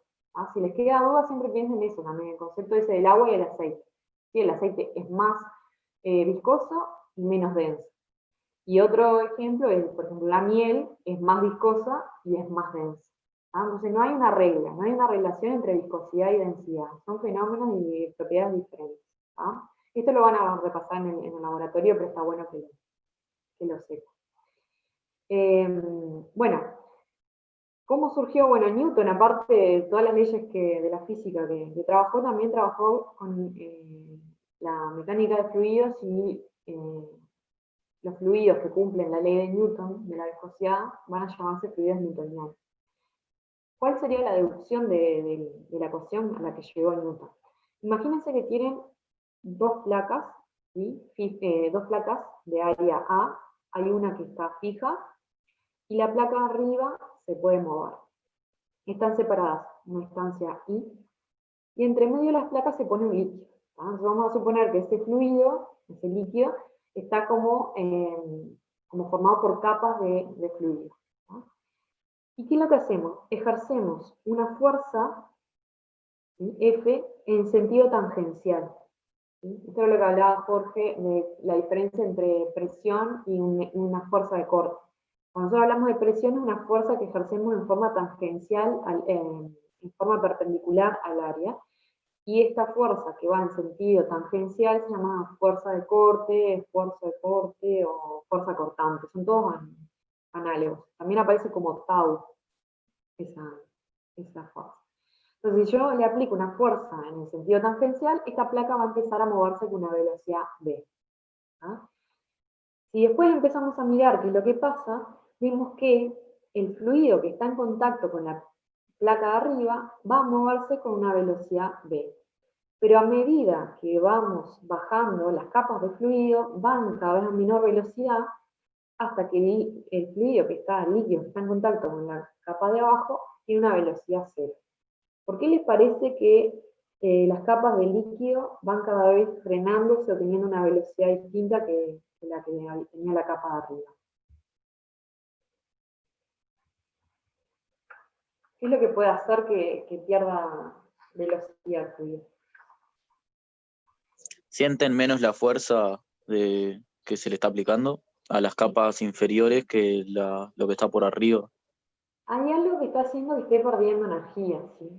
Si les queda duda, siempre piensen eso también, el concepto ese del agua y el aceite. ¿Sí? El aceite es más viscoso y menos denso. Y otro ejemplo es, por ejemplo, la miel es más viscosa y es más densa. Entonces no hay una regla, no hay una relación entre viscosidad y densidad. Son fenómenos y propiedades diferentes. Esto lo van a repasar en el laboratorio, pero está bueno que lo sepan. Bueno, ¿cómo surgió? Bueno, Newton, aparte de todas las leyes de la física que trabajó, también trabajó con la mecánica de fluidos y los fluidos que cumplen la ley de Newton, de la viscosidad, van a llamarse fluidos newtonianos. ¿Cuál sería la deducción de la ecuación a la que llegó Newton? Imagínense que tienen dos placas, ¿sí? Dos placas de área A, hay una que está fija, y la placa de arriba se puede mover. Están separadas una instancia I, y entre medio de las placas se pone un líquido. Entonces vamos a suponer que ese fluido, ese líquido, está como formado por capas de fluido. ¿Y qué es lo que hacemos? Ejercemos una fuerza, ¿sí? F, en sentido tangencial. ¿Sí? Esto es lo que hablaba Jorge, de la diferencia entre presión y una fuerza de corte. Cuando nosotros hablamos de presión, es una fuerza que ejercemos en forma tangencial, en forma perpendicular al área. Y esta fuerza que va en sentido tangencial se llama fuerza de corte o fuerza cortante. Son todos análogos. También aparece como tau esa fuerza. Entonces, si yo le aplico una fuerza en el sentido tangencial, esta placa va a empezar a moverse con una velocidad v. Si después empezamos a mirar qué es lo que pasa, vemos que el fluido que está en contacto con la placa de arriba va a moverse con una velocidad v. Pero a medida que vamos bajando, las capas de fluido van cada vez a menor velocidad hasta que el fluido el líquido que está en contacto con la capa de abajo tiene una velocidad cero. ¿Por qué les parece que las capas de líquido van cada vez frenándose o teniendo una velocidad distinta que la que tenía la capa de arriba? ¿Qué es lo que puede hacer que pierda velocidad el fluido? ¿Sienten menos la fuerza que se le está aplicando a las capas inferiores que lo que está por arriba? Hay algo que está haciendo que esté perdiendo energía, ¿sí?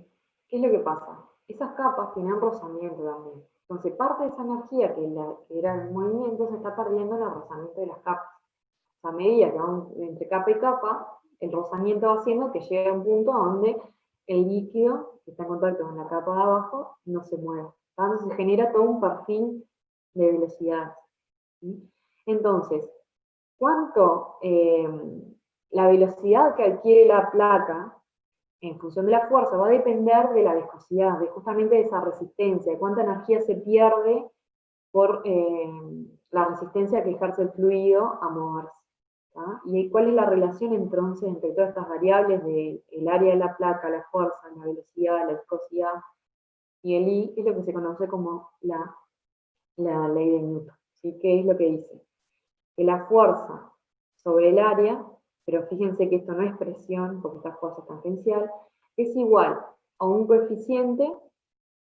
¿Qué es lo que pasa? Esas capas tienen rozamiento también. Entonces, parte de esa energía que era el movimiento se está perdiendo en el rozamiento de las capas. A medida que van entre capa y capa, el rozamiento va haciendo que llegue a un punto donde el líquido que está en contacto con la capa de abajo no se mueve. Entonces se genera todo un perfil de velocidad. ¿Sí? Entonces, ¿cuánto la velocidad que adquiere la placa en función de la fuerza, va a depender de la viscosidad, justamente de esa resistencia, de cuánta energía se pierde por la resistencia que ejerce el fluido a moverse. ¿tá? ¿Y cuál es la relación entonces entre todas estas variables del área de la placa, la fuerza, la velocidad, la viscosidad y el I? Es lo que se conoce como la ley de Newton. ¿Sí? ¿Qué es lo que dice? Que la fuerza sobre el área, pero fíjense que esto no es presión, porque esta fuerza es tangencial, es igual a un coeficiente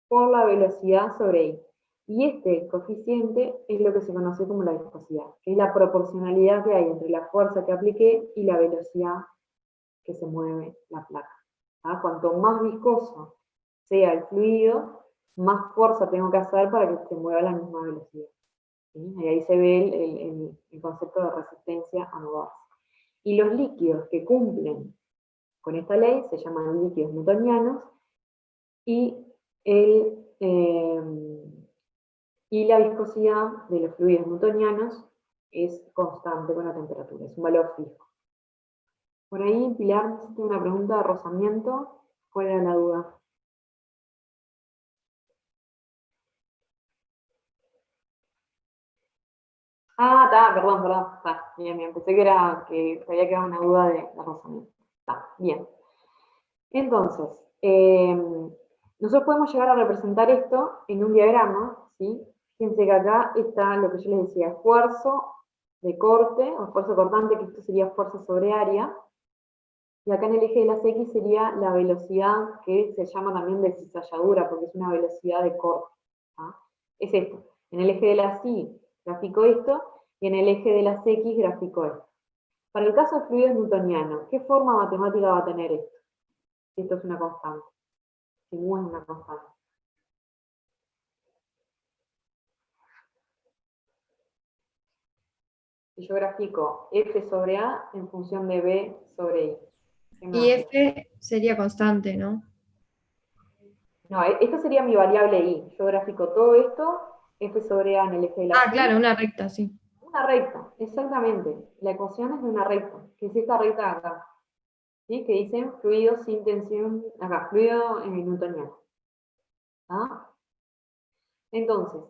por la velocidad sobre I. Y este coeficiente es lo que se conoce como la viscosidad, que es la proporcionalidad que hay entre la fuerza que apliqué y la velocidad que se mueve la placa. ¿tá? Cuanto más viscoso sea el fluido, más fuerza tengo que hacer para que se mueva a la misma velocidad. ¿sí? Y ahí se ve el concepto de resistencia a moverse. Y los líquidos que cumplen con esta ley se llaman líquidos newtonianos, y la viscosidad de los fluidos newtonianos es constante con la temperatura, es un valor fijo. Por ahí, Pilar, me hiciste una pregunta de rozamiento. ¿Cuál era la duda? Ah, está, perdón, está, bien, pensé que había quedado una duda de rozamiento. Está, bien. Entonces, nosotros podemos llegar a representar esto en un diagrama, ¿sí? Fíjense que acá está lo que yo les decía, esfuerzo de corte, o esfuerzo cortante, que esto sería fuerza sobre área, y acá en el eje de las X sería la velocidad, que se llama también de cizalladura, porque es una velocidad de corte. ¿tá? Es esto. En el eje de las Y grafico esto, y en el eje de las X grafico esto. Para el caso de fluidos newtonianos, ¿qué forma matemática va a tener esto? Esto es una constante. Si mu es una constante. Si yo grafico F sobre A en función de B sobre I. Y F sería constante, ¿no? No, esta sería mi variable I. Yo grafico todo esto, F sobre A en el eje de la Ah, claro, una recta, sí. Una recta, exactamente. La ecuación es de una recta, que es esta recta de acá. ¿Sí? Que dicen fluido sin tensión, acá, fluido newtoniano. ¿Ah? Entonces,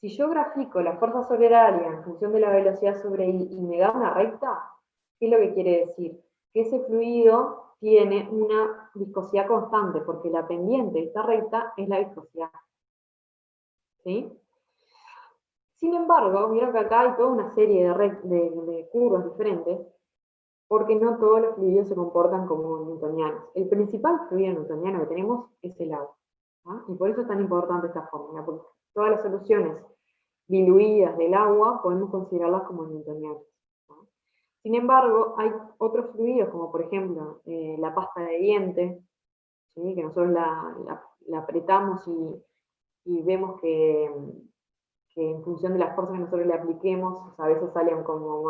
si yo grafico la fuerza sobre el área en función de la velocidad sobre I y me da una recta, ¿qué es lo que quiere decir? Que ese fluido tiene una viscosidad constante, porque la pendiente de esta recta es la viscosidad. ¿Sí? Sin embargo, vieron que acá hay toda una serie de curvas diferentes, porque no todos los fluidos se comportan como newtonianos. El principal fluido newtoniano que tenemos es el agua. ¿tá? Y por eso es tan importante esta fórmula, porque todas las soluciones diluidas del agua podemos considerarlas como newtonianas. ¿tá? Sin embargo, hay otros fluidos, como por ejemplo la pasta de dientes, ¿sí? que nosotros la apretamos y vemos que en función de las fuerzas que nosotros le apliquemos, a veces salen como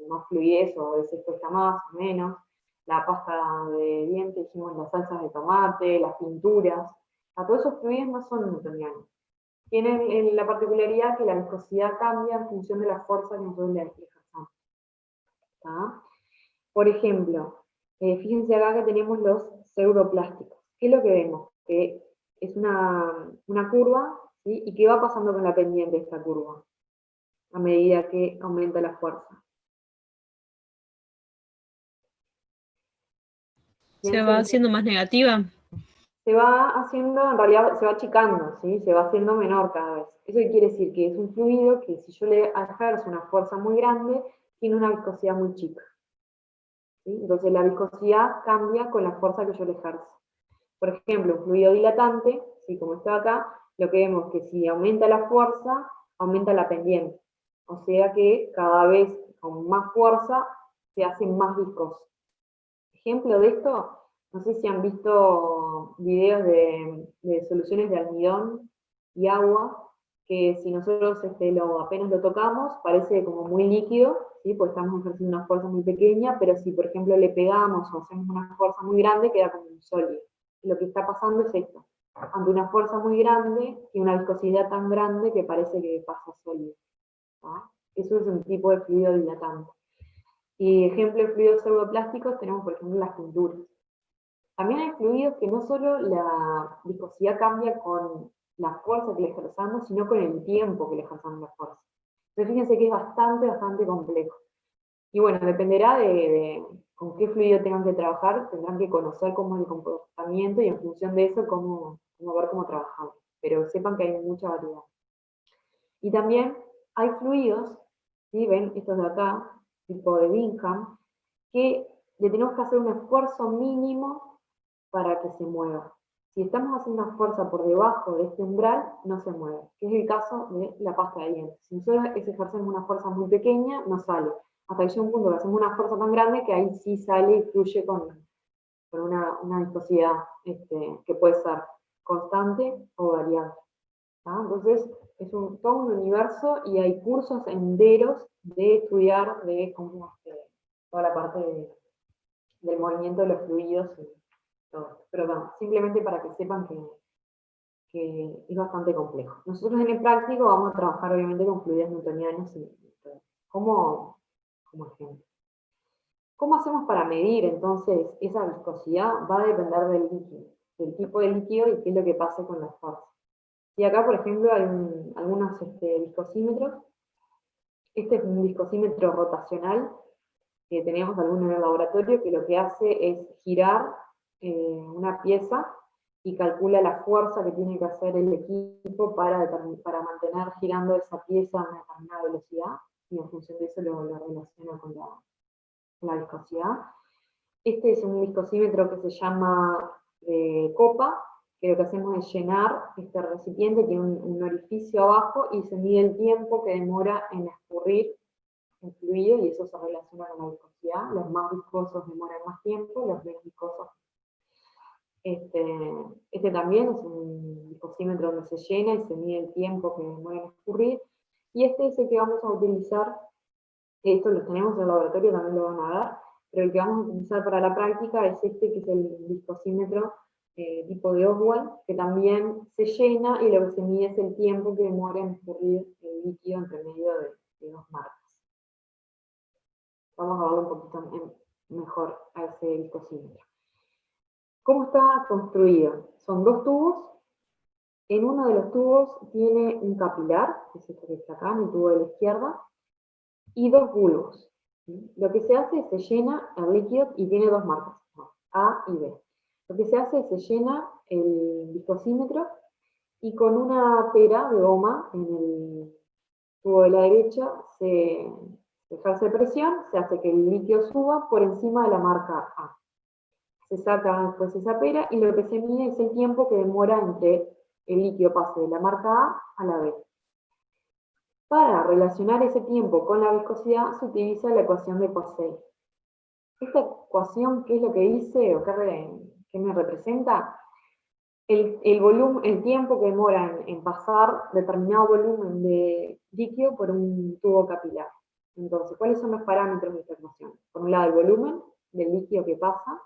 más fluidez, o a veces cuesta más o menos. La pasta de dientes, dijimos las salsas de tomate, las pinturas, a todos esos fluidos no son newtonianos. Tienen la particularidad que la viscosidad cambia en función de la fuerza que nosotros le ejerzamos. Por ejemplo, fíjense acá que tenemos los pseudoplásticos. ¿Qué es lo que vemos? Que es una curva, ¿sí? ¿Y qué va pasando con la pendiente de esta curva? A medida que aumenta la fuerza. ¿Se va haciendo más negativa? Se va haciendo, en realidad se va achicando, ¿sí? Se va haciendo menor cada vez. ¿Eso quiere decir? Que es un fluido que si yo le ejerzo una fuerza muy grande, tiene una viscosidad muy chica. ¿sí? Entonces la viscosidad cambia con la fuerza que yo le ejerzo. Por ejemplo, un fluido dilatante, ¿sí? como está acá, lo que vemos es que si aumenta la fuerza, aumenta la pendiente. O sea que cada vez con más fuerza se hace más viscoso. Ejemplo de esto, no sé si han visto videos de soluciones de almidón y agua, que si nosotros apenas lo tocamos, parece como muy líquido, ¿sí? Porque estamos ejerciendo una fuerza muy pequeña, pero si por ejemplo le pegamos o hacemos una fuerza muy grande, queda como un sólido. Lo que está pasando es esto. Ante una fuerza muy grande y una viscosidad tan grande que parece que pasa sólido. ¿tá? Eso es un tipo de fluido dilatante. Y ejemplo de fluidos pseudoplásticos tenemos, por ejemplo, las pinturas. También hay fluidos que no solo la viscosidad cambia con la fuerza que le ejerzamos, sino con el tiempo que le ejerzamos la fuerza. Entonces fíjense que es bastante complejo. Y bueno, dependerá de con qué fluido tengan que trabajar, tendrán que conocer cómo es el comportamiento y en función de eso ver cómo trabajamos. Pero sepan que hay mucha variedad. Y también hay fluidos, ¿sí? Ven estos de acá, tipo de Bingham, que le tenemos que hacer un esfuerzo mínimo para que se mueva. Si estamos haciendo una fuerza por debajo de este umbral, no se mueve, que es el caso de la pasta de dientes. Si nosotros ejercemos una fuerza muy pequeña, no sale. Hasta que llega un punto que hacemos una fuerza tan grande que ahí sí sale y fluye con una viscosidad que puede ser constante o variable. Entonces, es todo un universo y hay cursos enteros de estudiar de cómo toda la parte del movimiento de los fluidos y todo esto. Pero bueno, simplemente para que sepan que es bastante complejo. Nosotros en el práctico vamos a trabajar obviamente con fluidos newtonianos como ejemplo. ¿Cómo hacemos para medir entonces esa viscosidad? Va a depender del líquido, del tipo de líquido y qué es lo que pasa con las fuerzas. Y acá, por ejemplo, hay algunos viscosímetros. Este es un viscosímetro rotacional, que tenemos algunos en el laboratorio, que lo que hace es girar una pieza y calcula la fuerza que tiene que hacer el equipo para mantener girando esa pieza a una determinada velocidad, y en función de eso lo relaciona con la viscosidad. Este es un viscosímetro que se llama copa, que lo que hacemos es llenar este recipiente, tiene un orificio abajo y se mide el tiempo que demora en escurrir el fluido y eso se relaciona con la viscosidad. Los más viscosos demoran más tiempo, los menos viscosos. Este también es un viscosímetro donde se llena y se mide el tiempo que demora en escurrir. Y este es el que vamos a utilizar, esto lo tenemos en el laboratorio, también lo van a ver, pero el que vamos a utilizar para la práctica es este, que es el viscosímetro tipo de Oswald, que también se llena y lo que se mide es el tiempo que demora en escurrir el líquido entre medio de dos marcas. Vamos a verlo un poquito mejor a ese viscosímetro. ¿Cómo está construido? Son dos tubos. En uno de los tubos tiene un capilar, que es este que está acá, mi tubo de la izquierda, y dos bulbos. Lo que se hace es se llena el líquido y tiene dos marcas, A y B. Lo que se hace es se llena el viscosímetro y con una pera de goma en el tubo de la derecha se ejerce presión, se hace que el líquido suba por encima de la marca A. Se saca después esa pera y lo que se mide es el tiempo que demora entre el líquido pase de la marca A a la B. Para relacionar ese tiempo con la viscosidad se utiliza la ecuación de Poiseuille. Esta ecuación, ¿qué es lo que dice o qué me representa? El tiempo que demora en pasar determinado volumen de líquido por un tubo capilar. Entonces, ¿cuáles son los parámetros de esta ecuación? Por un lado, el volumen del líquido que pasa,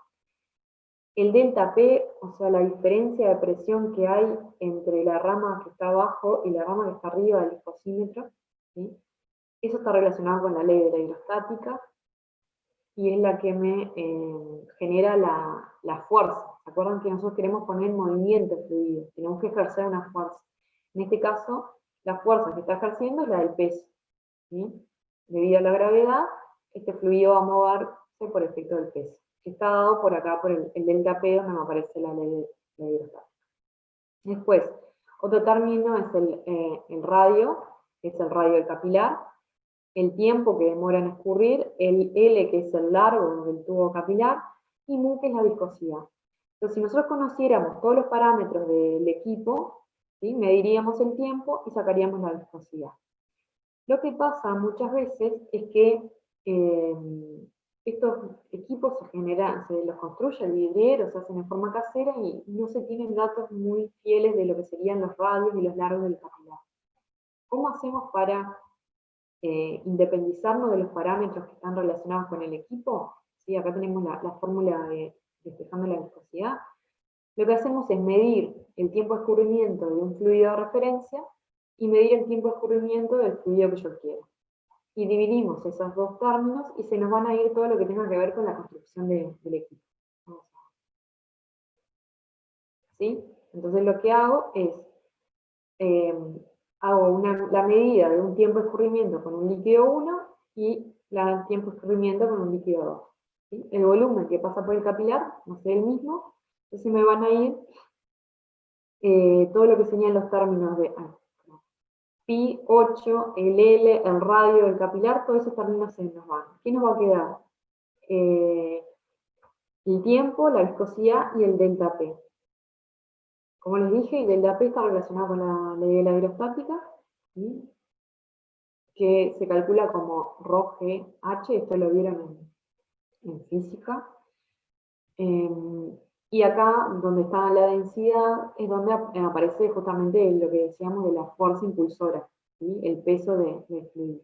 el delta P, o sea, la diferencia de presión que hay entre la rama que está abajo y la rama que está arriba del viscosímetro, ¿sí? Eso está relacionado con la ley de la hidrostática y es la que me genera la fuerza. ¿Se acuerdan que nosotros queremos poner en movimiento el fluido? Tenemos que ejercer una fuerza. En este caso, la fuerza que está ejerciendo es la del peso, ¿sí? Debido a la gravedad, este fluido va a moverse por efecto del peso, que está dado por acá, por el delta P, donde me aparece la ley de la hidrostática. Después, otro término es el radio, que es el radio del capilar, el tiempo que demora en escurrir, el L, que es el largo del tubo capilar, y mu, que es la viscosidad. Entonces, si nosotros conociéramos todos los parámetros del equipo, ¿sí? Mediríamos el tiempo y sacaríamos la viscosidad. Lo que pasa muchas veces es que estos equipos se los construye el vidriero, se hacen en forma casera y no se tienen datos muy fieles de lo que serían los radios y los largos del capilar. ¿Cómo hacemos para independizarnos de los parámetros que están relacionados con el equipo? ¿Sí? Acá tenemos la fórmula de despejando la viscosidad. Lo que hacemos es medir el tiempo de escurrimiento de un fluido de referencia y medir el tiempo de escurrimiento del fluido que yo quiero. Y dividimos esos dos términos y se nos van a ir todo lo que tenga que ver con la construcción del equipo. ¿sí? Entonces lo que hago es, hago la medida de un tiempo de escurrimiento con un líquido 1 y el tiempo de escurrimiento con un líquido 2. ¿Sí? El volumen que pasa por el capilar no es el mismo, entonces me van a ir todo lo que serían los términos de pi, 8, el L, el radio del capilar, todos esos términos se nos van. ¿Qué nos va a quedar? El tiempo, la viscosidad y el delta P. Como les dije, el delta P está relacionado con la ley de la aerostática, ¿sí? Que se calcula como ρgh, esto lo vieron en física. Y acá, donde está la densidad, es donde aparece justamente lo que decíamos de la fuerza impulsora, ¿sí? El peso del fluido.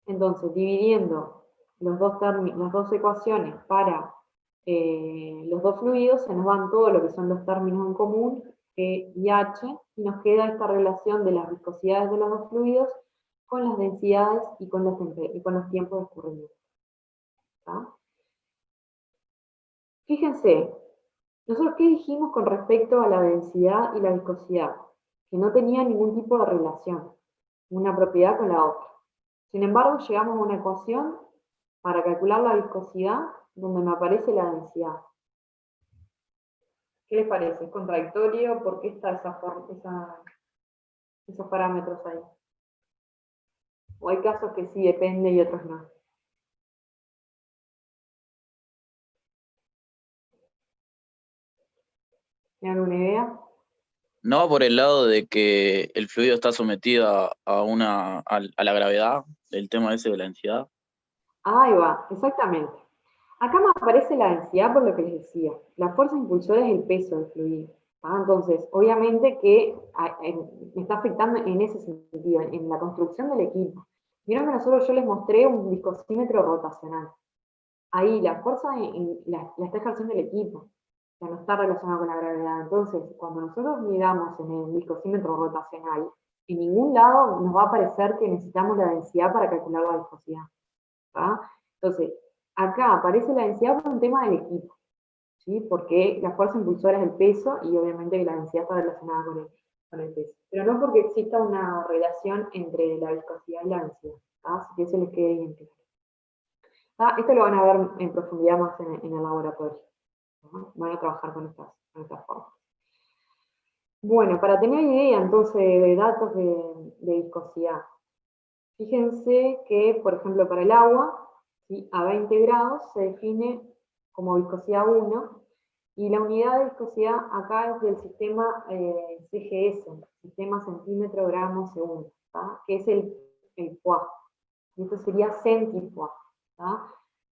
Entonces, dividiendo las dos ecuaciones para los dos fluidos, se nos van todo lo que son los términos en común, G y H, y nos queda esta relación de las viscosidades de los dos fluidos con las densidades y con los tiempos de escurrimiento. ¿Está? Fíjense, nosotros qué dijimos con respecto a la densidad y la viscosidad, que no tenía ningún tipo de relación, una propiedad con la otra. Sin embargo, llegamos a una ecuación para calcular la viscosidad donde me aparece la densidad. ¿Qué les parece? ¿Es contradictorio? ¿Por qué está esos parámetros ahí? ¿O hay casos que sí depende y otros no? ¿Tienen alguna idea? ¿No va por el lado de que el fluido está sometido a la gravedad, el tema ese de la densidad? Ahí va, exactamente. Acá me aparece la densidad por lo que les decía. La fuerza impulsora es el peso del fluido. Entonces, obviamente que me está afectando en ese sentido, en la construcción del equipo. Vieron que yo les mostré un viscosímetro rotacional. Ahí la fuerza la está ejerciendo el equipo, o sea, no está relacionado con la gravedad. Entonces, cuando nosotros miramos en el viscosímetro rotacional, en ningún lado nos va a aparecer que necesitamos la densidad para calcular la viscosidad. ¿Tá? Entonces, acá aparece la densidad por un tema del equipo, ¿sí? Porque la fuerza impulsora es el peso y obviamente la densidad está relacionada con el peso. Pero no porque exista una relación entre la viscosidad y la densidad. Así que eso les quede bien claro. Esto lo van a ver en profundidad más en el laboratorio. ¿No? Van a trabajar con estas formas. Bueno, para tener idea entonces de datos de viscosidad, fíjense que, por ejemplo, para el agua, ¿sí? A 20 grados se define como viscosidad 1, y la unidad de viscosidad acá es del sistema CGS, sistema centímetro gramo segundo, ¿tá? Que es el poids. Y esto sería centipoids.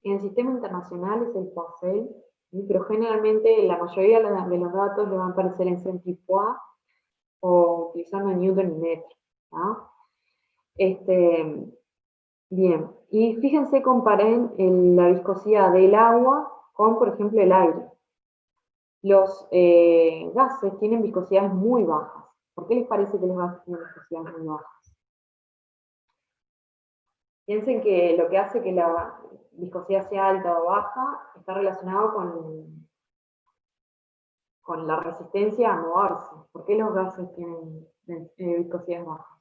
En el sistema internacional es el Poiseuille, ¿sí? Pero generalmente la mayoría de los datos le van a aparecer en centipoids o utilizando Newton y metro. Bien, y fíjense, comparen la viscosidad del agua con, por ejemplo, el aire. Los gases tienen viscosidades muy bajas. ¿Por qué les parece que los gases tienen viscosidades muy bajas? Piensen que lo que hace que la viscosidad sea alta o baja está relacionado con la resistencia a moverse. ¿Por qué los gases tienen viscosidades bajas?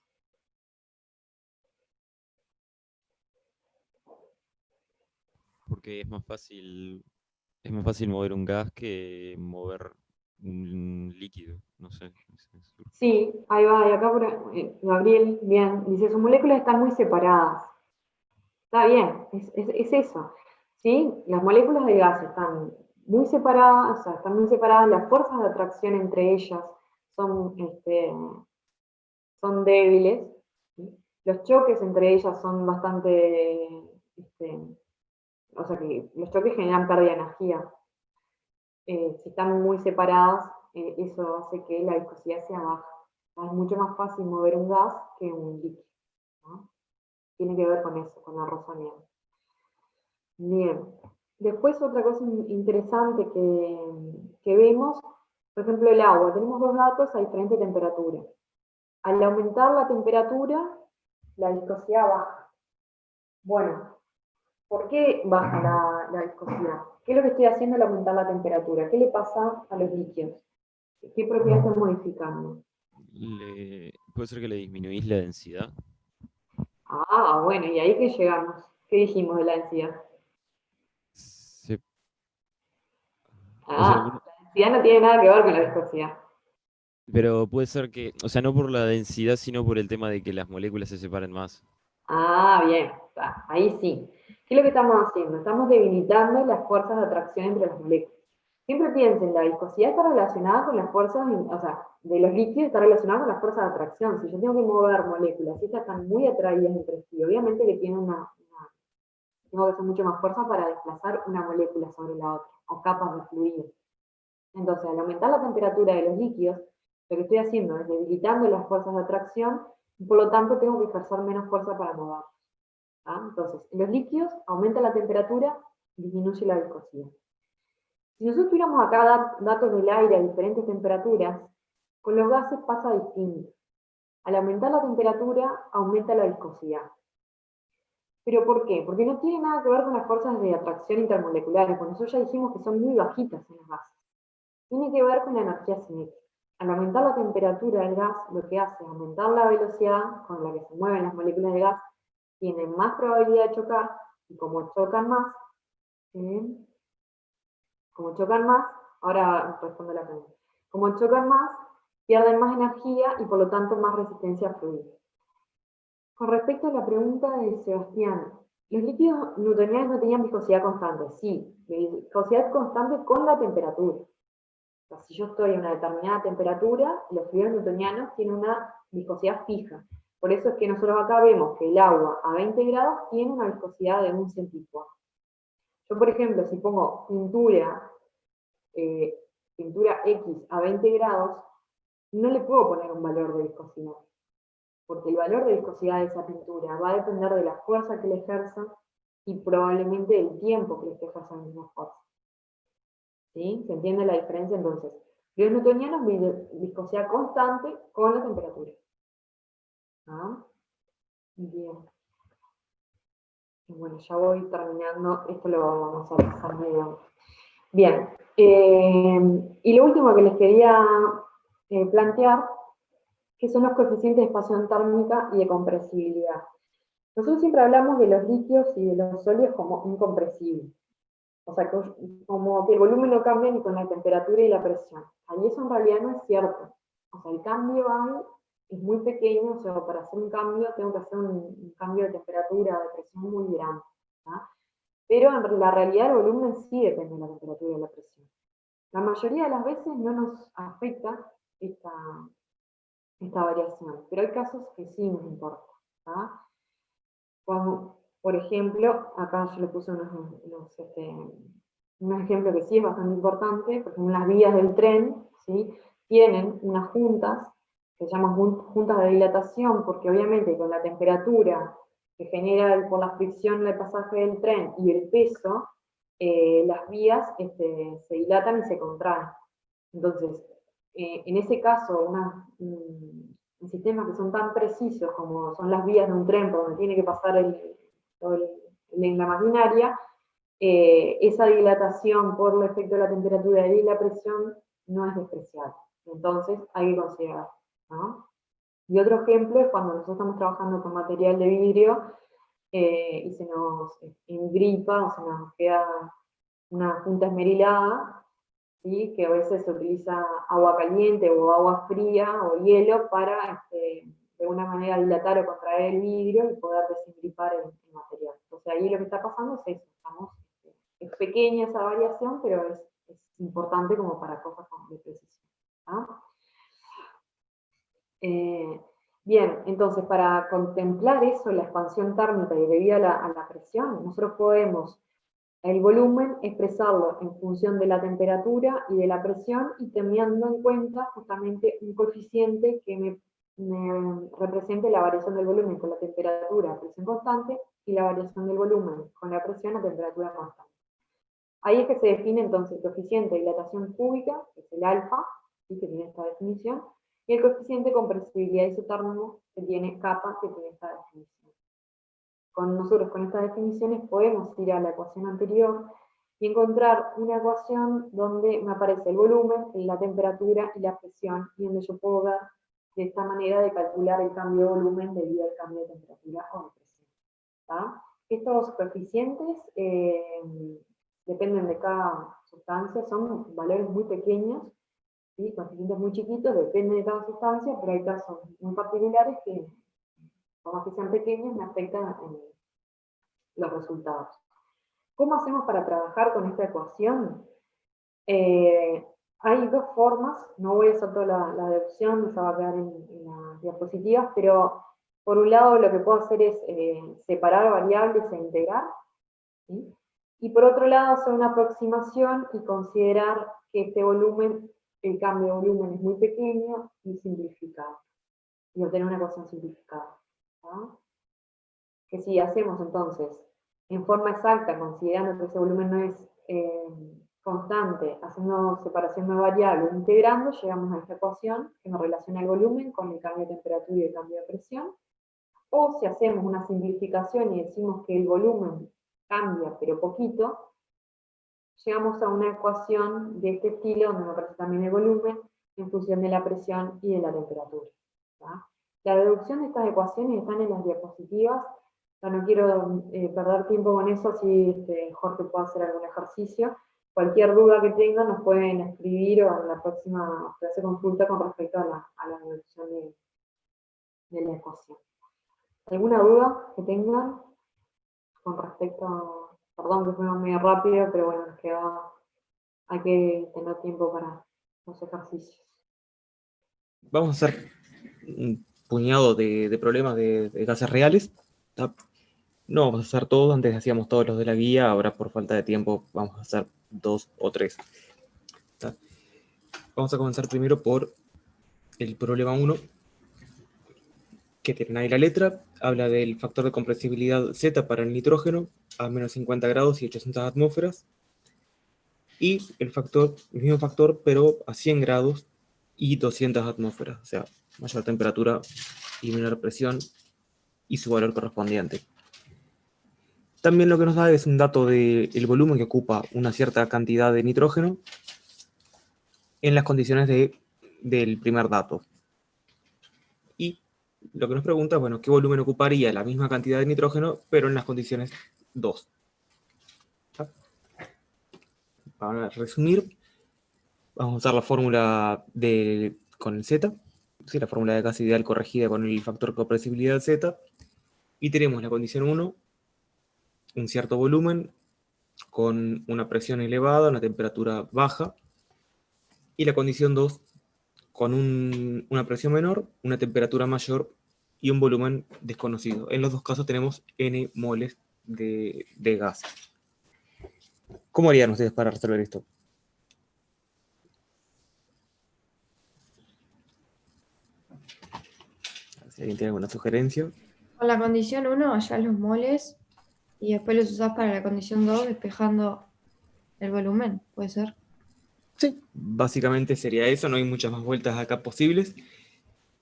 Porque es más fácil mover un gas que mover un líquido, no sé. Sí, ahí va, y acá Gabriel, bien, dice, sus moléculas están muy separadas. Está bien, es eso. ¿Sí? Las moléculas de gas están muy separadas, o sea, están muy separadas, las fuerzas de atracción entre ellas son, son débiles, ¿sí? Los choques entre ellas son bastante, o sea que los choques generan pérdida de energía. Si están muy separadas, eso hace que la viscosidad sea baja. Es mucho más fácil mover un gas que un líquido, ¿no? Tiene que ver con eso, con el rozamiento. Bien. Después otra cosa interesante que vemos, por ejemplo el agua. Tenemos dos datos a diferente temperatura. Al aumentar la temperatura, la viscosidad baja. Bueno, ¿Por qué baja la viscosidad? ¿Qué es lo que estoy haciendo al aumentar la temperatura? ¿Qué le pasa a los líquidos? ¿Qué propiedad estoy modificando? ¿Puede ser que le disminuís la densidad? Ah, bueno, ¿y ahí qué llegamos? ¿Qué dijimos de la densidad? Se- o sea, Ah, la densidad no tiene nada que ver con la viscosidad. pero puede ser que, o sea, no por la densidad, sino por el tema de que las moléculas se separen más. Ah, bien, está, ahí sí. ¿Qué es lo que estamos haciendo? Estamos debilitando las fuerzas de atracción entre las moléculas. Siempre piensen, la viscosidad está relacionada con las fuerzas, o sea, de los líquidos está relacionada con las fuerzas de atracción. Si yo tengo que mover moléculas y estas están muy atraídas entre sí, obviamente que tiene tengo que hacer mucho más fuerza para desplazar una molécula sobre la otra, o capas de fluido. Entonces, al aumentar la temperatura de los líquidos, lo que estoy haciendo es debilitando las fuerzas de atracción y por lo tanto tengo que ejercer menos fuerza para moverlos. Entonces, en los líquidos aumenta la temperatura, disminuye la viscosidad. Si nosotros tuviéramos acá datos del aire a diferentes temperaturas, con los gases pasa distinto. Al aumentar la temperatura, aumenta la viscosidad. ¿Pero por qué? Porque no tiene nada que ver con las fuerzas de atracción intermoleculares, porque nosotros ya dijimos que son muy bajitas en los gases. Tiene que ver con la energía cinética. Al aumentar la temperatura del gas, lo que hace es aumentar la velocidad con la que se mueven las moléculas de gas, tienen más probabilidad de chocar, y como chocan más, ahora respondo la pregunta, como chocan más, pierden más energía y por lo tanto más resistencia a fluir. Con respecto a la pregunta de Sebastián, los líquidos newtonianos no tenían viscosidad constante. Sí, viscosidad constante con la temperatura. O sea, si yo estoy a una determinada temperatura, los fluidos newtonianos tienen una viscosidad fija. Por eso es que nosotros acá vemos que el agua a 20 grados tiene una viscosidad de 1 centífugo. Yo, por ejemplo, si pongo pintura X a 20 grados, no le puedo poner un valor de viscosidad, porque el valor de viscosidad de esa pintura va a depender de la fuerza que le ejerza y probablemente del tiempo que le esté ejerciendo la misma fuerza. ¿Sí? ¿Se entiende la diferencia entonces? Los newtonianos viscosidad constante con la temperatura. ¿Ah? Bien. Bueno, ya voy terminando. Esto lo vamos a pasar medio. Bien. Y lo último que les quería plantear, que son los coeficientes de expansión térmica y de compresibilidad. Nosotros siempre hablamos de los líquidos y de los sólidos como incompresibles. O sea, como que el volumen no cambia ni con la temperatura y la presión. Ahí eso en realidad no es cierto. O sea, el cambio ahí es muy pequeño, o sea, para hacer un cambio tengo que hacer un cambio de temperatura, de presión muy grande. ¿Tá? Pero en la realidad el volumen sí depende de la temperatura y de la presión. La mayoría de las veces no nos afecta esta variación, pero hay casos que sí nos importa. ¿Tá? Como, por ejemplo, acá yo le puse un ejemplo que sí es bastante importante, porque en las vías del tren, ¿sí? Tienen unas juntas, que se llaman juntas de dilatación, porque obviamente con la temperatura que genera por la fricción del pasaje del tren y el peso, las vías se dilatan y se contraen. Entonces, en ese caso, en sistemas que son tan precisos como son las vías de un tren por donde tiene que pasar la maquinaria, esa dilatación por el efecto de la temperatura y la presión no es despreciable. Entonces hay que considerar, ¿no? Y otro ejemplo es cuando nosotros estamos trabajando con material de vidrio y se nos engripa o se nos queda una junta esmerilada, ¿sí? Que a veces se utiliza agua caliente o agua fría o hielo para de alguna manera dilatar o contraer el vidrio y poder desengripar el material. Entonces ahí lo que está pasando es eso, es pequeña esa variación, pero es importante como para cosas de precisión. ¿Ah? Bien, entonces para contemplar eso, la expansión térmica y debido a la presión, nosotros podemos el volumen expresarlo en función de la temperatura y de la presión y teniendo en cuenta justamente un coeficiente que me represente la variación del volumen con la temperatura a presión constante y la variación del volumen con la presión a temperatura constante. Ahí es que se define entonces el coeficiente de dilatación cúbica, que es el alfa, ¿sí? Que tiene esta definición, y el coeficiente de compresibilidad isotérmico, que tiene kappa, que tiene esta definición. nosotros con estas definiciones podemos ir a la ecuación anterior y encontrar una ecuación donde me aparece el volumen, la temperatura y la presión, y donde yo puedo ver de esta manera de calcular el cambio de volumen debido al cambio de temperatura o de presión. ¿Tá? Estos coeficientes dependen de cada sustancia, son valores muy pequeños, ¿sí? Coeficientes muy chiquitos, dependen de cada sustancia, pero hay casos muy particulares que, por más que sean pequeños, me afectan en los resultados. ¿Cómo hacemos para trabajar con esta ecuación? Hay dos formas, no voy a hacer toda la deducción, esa va a quedar en las diapositivas, pero por un lado lo que puedo hacer es separar variables e integrar, ¿sí? Y por otro lado hacer una aproximación y considerar que este volumen, el cambio de volumen es muy pequeño y simplificado, y obtener una ecuación simplificada. ¿No? Que si hacemos entonces en forma exacta, considerando que ese volumen no es constante, haciendo separación de variables, integrando, llegamos a esta ecuación que nos relaciona el volumen con el cambio de temperatura y el cambio de presión. O si hacemos una simplificación y decimos que el volumen cambia pero poquito, llegamos a una ecuación de este estilo donde me aparece también el volumen en función de la presión y de la temperatura. ¿tá? La deducción de estas ecuaciones están en las diapositivas. No quiero perder tiempo con eso, así Jorge puede hacer algún ejercicio. Cualquier duda que tengan nos pueden escribir o en la próxima clase consulta con respecto a la deducción de la ecuación. ¿Alguna duda que tengan con respecto a... Perdón que fue medio rápido, pero bueno, nos queda... Hay que tener tiempo para los ejercicios. Vamos a hacer un puñado de problemas de gases reales. ¿Tá? No vamos a hacer todos, antes hacíamos todos los de la guía, ahora por falta de tiempo vamos a hacer 2 o 3. ¿Tá? Vamos a comenzar primero por el problema 1, que tiene ahí la letra, habla del factor de compresibilidad Z para el nitrógeno a menos 50 grados y 800 atmósferas, y el mismo factor, pero a 100 grados y 200 atmósferas, o sea, mayor temperatura y menor presión, y su valor correspondiente. También lo que nos da es un dato del volumen que ocupa una cierta cantidad de nitrógeno en las condiciones del primer dato. Y lo que nos pregunta es, bueno, ¿qué volumen ocuparía la misma cantidad de nitrógeno, pero en las condiciones 2? Para resumir, vamos a usar la fórmula con el Z, ¿sí? La fórmula de gas ideal corregida con el factor de compresibilidad Z, y tenemos la condición 1, un cierto volumen, con una presión elevada, una temperatura baja, y la condición 2, con una presión menor, una temperatura mayor y un volumen desconocido. En los dos casos tenemos N moles de gas. ¿Cómo harían ustedes para resolver esto? Si alguien tiene alguna sugerencia. Con la condición 1 allá los moles y después los usás para la condición 2 despejando el volumen, ¿puede ser? Sí, básicamente sería eso, no hay muchas más vueltas acá posibles.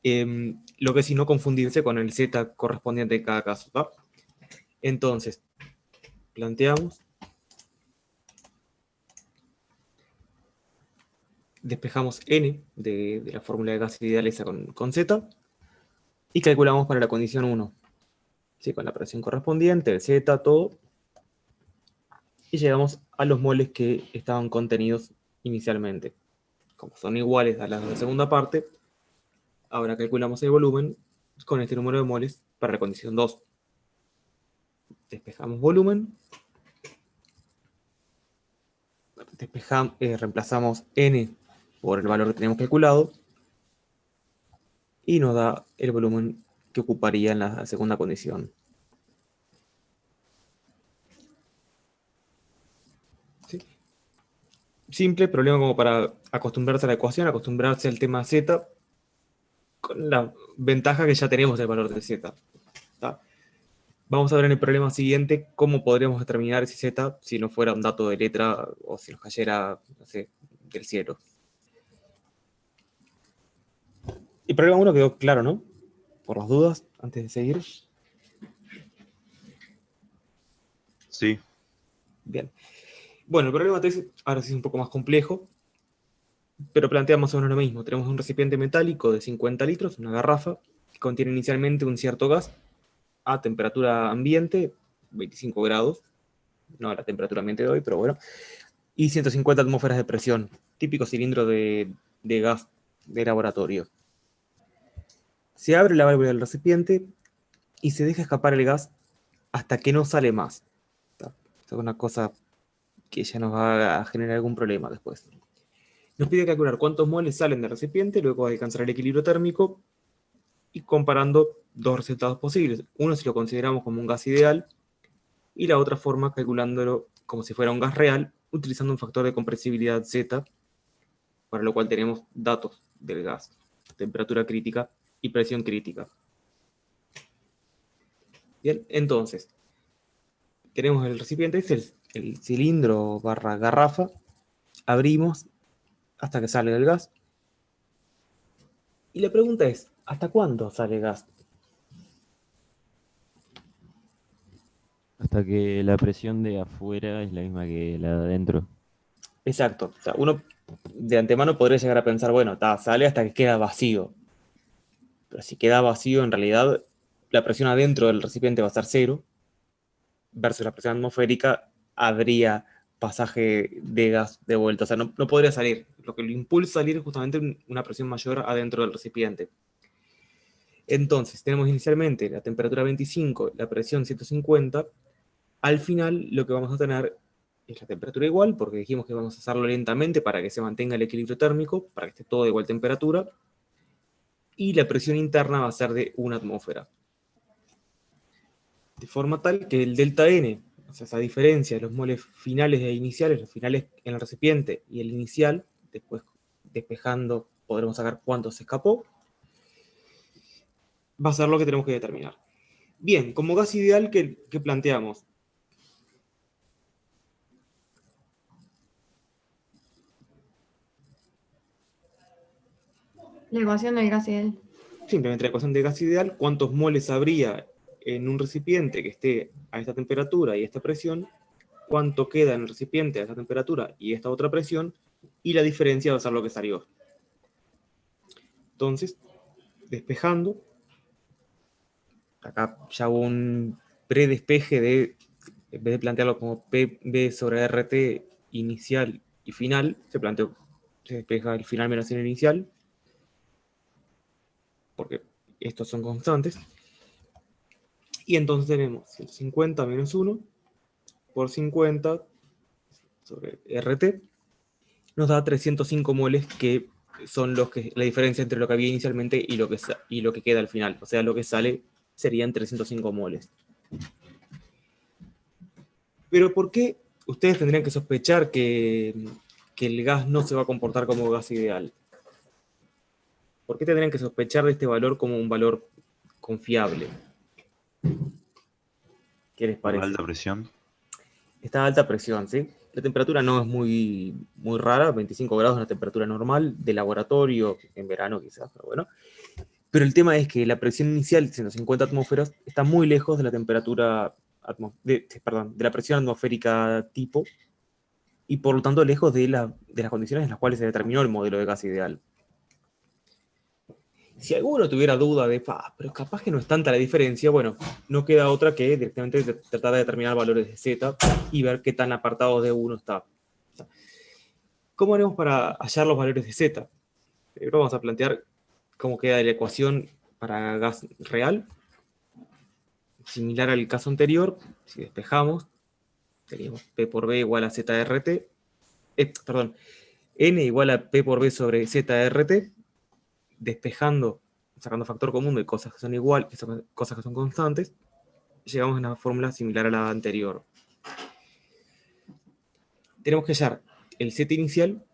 Lo que sí, no confundirse con el Z correspondiente en cada caso, ¿va? Entonces, planteamos, despejamos N de la fórmula de gas ideal esa con Z, y calculamos para la condición 1, ¿sí? Con la presión correspondiente, el Z, todo, y llegamos a los moles que estaban contenidos inicialmente. Como son iguales a las de la segunda parte, ahora calculamos el volumen con este número de moles para la condición 2. Despejamos volumen, reemplazamos N por el valor que tenemos calculado, y nos da el volumen que ocuparía en la segunda condición. ¿Sí? Simple, problema como para acostumbrarse a la ecuación, acostumbrarse al tema Z, con la ventaja que ya tenemos del valor de Z. ¿Tá? Vamos a ver en el problema siguiente cómo podríamos determinar ese Z si no fuera un dato de letra o si nos cayera, no sé, del cielo. El problema 1 quedó claro, ¿no? Por las dudas, antes de seguir. Sí. Bien. Bueno, el problema 3 ahora sí es un poco más complejo, pero plantea más o menos lo mismo. Tenemos un recipiente metálico de 50 litros, una garrafa, que contiene inicialmente un cierto gas a temperatura ambiente, 25 grados, no la temperatura ambiente de hoy, pero bueno, y 150 atmósferas de presión, típico cilindro de gas de laboratorio. Se abre la válvula del recipiente y se deja escapar el gas hasta que no sale más. Esto es una cosa que ya nos va a generar algún problema después. Nos pide calcular cuántos moles salen del recipiente luego de alcanzar el equilibrio térmico y comparando dos resultados posibles. Uno si lo consideramos como un gas ideal y la otra forma calculándolo como si fuera un gas real utilizando un factor de compresibilidad Z, para lo cual tenemos datos del gas, temperatura crítica y presión crítica. Bien, entonces, tenemos el recipiente, es el cilindro barra garrafa, abrimos hasta que sale el gas. Y la pregunta es, ¿hasta cuándo sale gas? Hasta que la presión de afuera es la misma que la de adentro. Exacto. O sea, uno de antemano podría llegar a pensar, bueno, sale hasta que queda vacío. Pero si queda vacío, en realidad la presión adentro del recipiente va a estar 0, versus la presión atmosférica, habría pasaje de gas de vuelta. O sea, no podría salir. Lo que lo impulsa a salir es justamente una presión mayor adentro del recipiente. Entonces, tenemos inicialmente la temperatura 25, la presión 150. Al final, lo que vamos a tener es la temperatura igual, porque dijimos que vamos a hacerlo lentamente para que se mantenga el equilibrio térmico, para que esté todo de igual temperatura. Y la presión interna va a ser de 1 atmósfera. De forma tal que el delta N, o sea, esa diferencia de los moles finales e iniciales, los finales en el recipiente y el inicial, después despejando podremos sacar cuánto se escapó, va a ser lo que tenemos que determinar. Bien, como gas ideal, ¿qué planteamos? La ecuación del gas ideal. Simplemente la ecuación de gas ideal, cuántos moles habría en un recipiente que esté a esta temperatura y esta presión, cuánto queda en el recipiente a esta temperatura y esta otra presión, y la diferencia va a ser lo que salió. Entonces, despejando, acá ya hago un predespeje de, en vez de plantearlo como PB sobre RT inicial y final, se despeja el final menos el inicial, porque estos son constantes. Y entonces tenemos el 50 menos 1 por 50 sobre RT, nos da 305 moles, que son la diferencia entre lo que había inicialmente y lo que queda al final. O sea, lo que sale serían 305 moles. Pero ¿por qué ustedes tendrían que sospechar que el gas no se va a comportar como gas ideal? ¿Por qué tendrían que sospechar de este valor como un valor confiable? ¿Qué les Por la parece? alta presión. Está a alta presión, ¿sí? La temperatura no es muy rara, 25 grados es una temperatura normal, de laboratorio, en verano quizás, pero bueno. Pero el tema es que la presión inicial, 150 atmósferas, está muy lejos de la temperatura, de la presión atmosférica tipo, y por lo tanto lejos de las condiciones en las cuales se determinó el modelo de gas ideal. Si alguno tuviera duda de, pero capaz que no es tanta la diferencia, bueno, no queda otra que directamente tratar de determinar valores de Z y ver qué tan apartados de uno está. ¿Cómo haremos para hallar los valores de Z? Primero vamos a plantear cómo queda la ecuación para gas real. Similar al caso anterior, si despejamos, teníamos P por B igual a ZRT, N igual a P por B sobre ZRT, despejando, sacando factor común de cosas que son igual, cosas que son constantes, llegamos a una fórmula similar a la anterior. Tenemos que hallar el Z inicial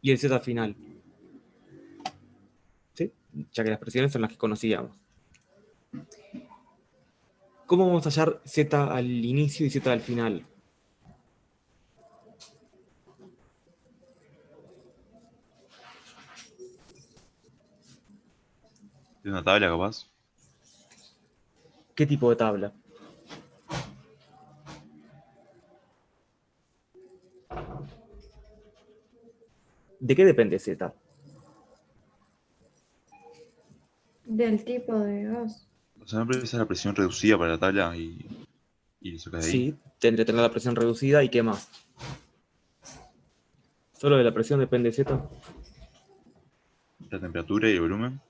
y el Z final, ¿sí? Ya que las presiones son las que conocíamos. ¿Cómo vamos a hallar Z al inicio y Z al final? ¿De una tabla capaz? ¿Qué tipo de tabla? ¿De qué depende Z? Del tipo de gas. O sea, siempre esa es la presión reducida para la tabla y lo sacas de ahí. Sí, tendría que tener la presión reducida y qué más. ¿Solo de la presión depende Z? La temperatura y el volumen.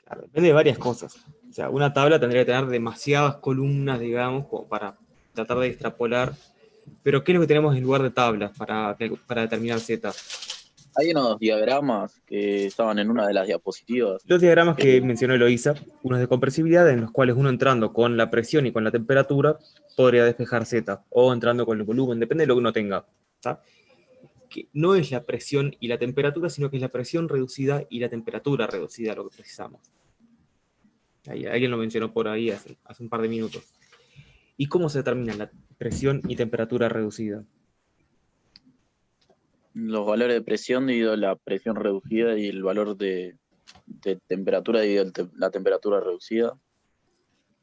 Claro, depende de varias cosas. O sea, una tabla tendría que tener demasiadas columnas, digamos, como para tratar de extrapolar. Pero ¿qué es lo que tenemos en lugar de tablas para determinar Z? Hay unos diagramas que estaban en una de las diapositivas. Los diagramas que mencionó Eloísa, unos de compresibilidad, en los cuales uno entrando con la presión y con la temperatura podría despejar Z, o entrando con el volumen, depende de lo que uno tenga. ¿Tá? Que no es la presión y la temperatura, sino que es la presión reducida y la temperatura reducida lo que precisamos. Ahí, alguien lo mencionó por ahí hace un par de minutos. ¿Y cómo se determina la presión y temperatura reducida? Los valores de presión dividido la presión reducida y el valor de temperatura dividido la temperatura reducida.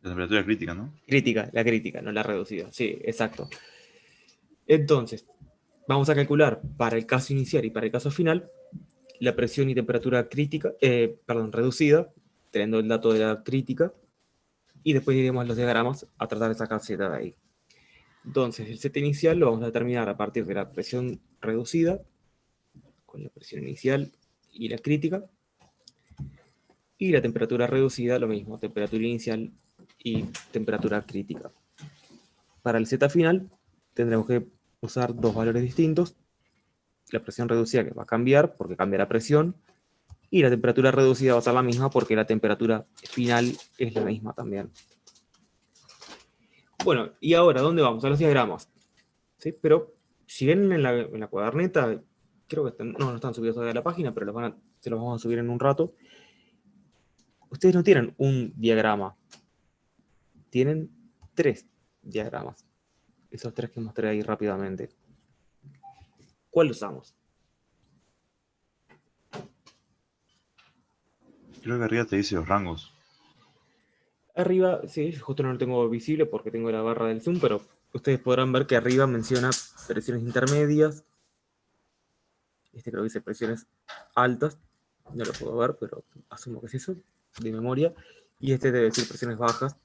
La temperatura crítica, ¿no? La crítica, no la reducida. Sí, exacto. Entonces, vamos a calcular para el caso inicial y para el caso final la presión y temperatura reducida, teniendo el dato de la crítica, y después iremos a los diagramas a tratar de sacar Z de ahí. Entonces, el Z inicial lo vamos a determinar a partir de la presión reducida, con la presión inicial y la crítica, y la temperatura reducida, lo mismo, temperatura inicial y temperatura crítica. Para el Z final, tendremos que usar dos valores distintos, la presión reducida que va a cambiar porque cambia la presión, y la temperatura reducida va a ser la misma porque la temperatura final es la misma también. Bueno, y ahora, ¿dónde vamos? A los diagramas. ¿Sí? Pero si ven en la cuaderneta, creo que no están subidos todavía a la página, pero se los vamos a subir en un rato. Ustedes no tienen un diagrama, tienen 3 diagramas. Esos 3 que mostré ahí rápidamente. ¿Cuál usamos? Creo que arriba te dice los rangos. Arriba, sí, justo no lo tengo visible porque tengo la barra del Zoom, pero ustedes podrán ver que arriba menciona presiones intermedias. Este creo que dice presiones altas. No lo puedo ver, pero asumo que es eso, de memoria. Y este debe decir presiones bajas,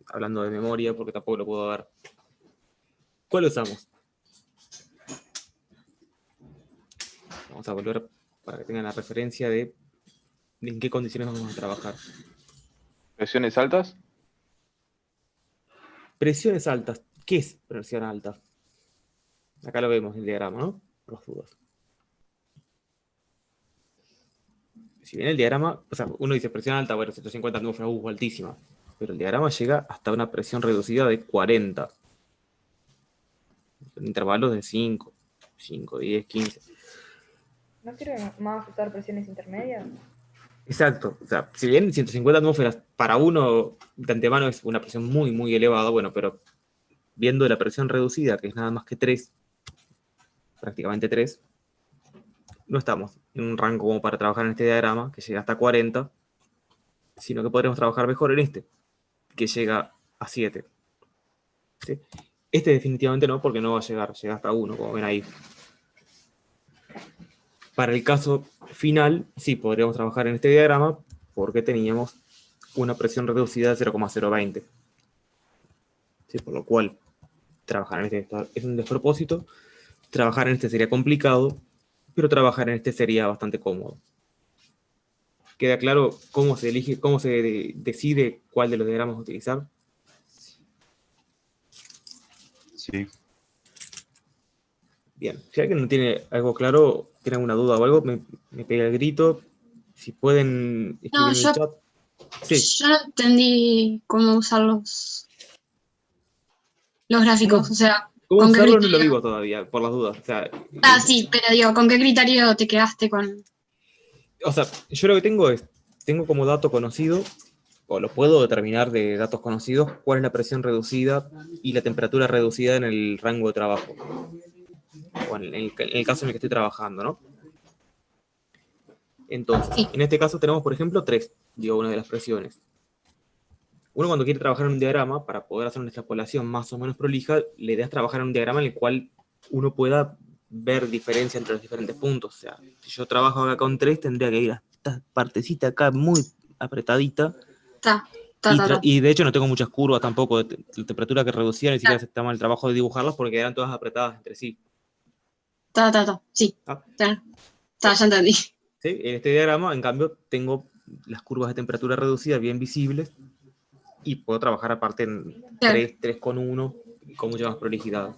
hablando de memoria, porque tampoco lo puedo ver. ¿Cuál usamos? Vamos a volver para que tengan la referencia de en qué condiciones vamos a trabajar. ¿Presiones altas? Presiones altas. ¿Qué es presión alta? Acá lo vemos en el diagrama, ¿no? Por las dudas. Si bien el diagrama, o sea, uno dice presión alta, bueno, 150 atmósferas, altísima. Pero el diagrama llega hasta una presión reducida de 40. En intervalos de 5, 10, 15. ¿No sirve más usar presiones intermedias? Exacto. O sea, si bien 150 atmósferas para uno de antemano es una presión muy, muy elevada, bueno, pero viendo la presión reducida, que es nada más que 3, prácticamente 3, no estamos en un rango como para trabajar en este diagrama, que llega hasta 40, sino que podremos trabajar mejor en este, que llega a 7. ¿Sí? Este definitivamente no, porque no va a llegar, llega hasta 1, como ven ahí. Para el caso final, sí, podríamos trabajar en este diagrama, porque teníamos una presión reducida de 0,020. ¿Sí? Por lo cual, trabajar en este es un despropósito, trabajar en este sería complicado, pero trabajar en este sería bastante cómodo. ¿Queda claro cómo se elige, cómo se decide cuál de los diagramas utilizar? Sí. Bien, si alguien no tiene algo claro, tiene alguna duda o algo, me pega el grito. Si pueden escribir No, en el chat. Sí. yo no entendí cómo usar los gráficos, o sea, ¿Cómo ¿con qué usarlo? No lo criterio? digo todavía, por las dudas. Sí, pero digo, ¿con qué criterio te quedaste con...? O sea, yo lo que tengo como dato conocido, o lo puedo determinar de datos conocidos, cuál es la presión reducida y la temperatura reducida en el rango de trabajo. O en el caso en el que estoy trabajando, ¿no? Entonces, en este caso tenemos, por ejemplo, 3, una de las presiones. Uno cuando quiere trabajar en un diagrama, para poder hacer una extrapolación más o menos prolija, la idea es trabajar en un diagrama en el cual uno pueda ver diferencia entre los diferentes puntos. O sea, si yo trabajo acá con 3, tendría que ir a esta partecita acá muy apretadita. Y de hecho no tengo muchas curvas tampoco de temperatura que reducían, ni siquiera se toma el trabajo de dibujarlas porque eran todas apretadas entre sí. Sí. Ya entendí. ¿Sí? En este diagrama, en cambio, tengo las curvas de temperatura reducida bien visibles y puedo trabajar aparte en 3,1 con mucha más prolijidad.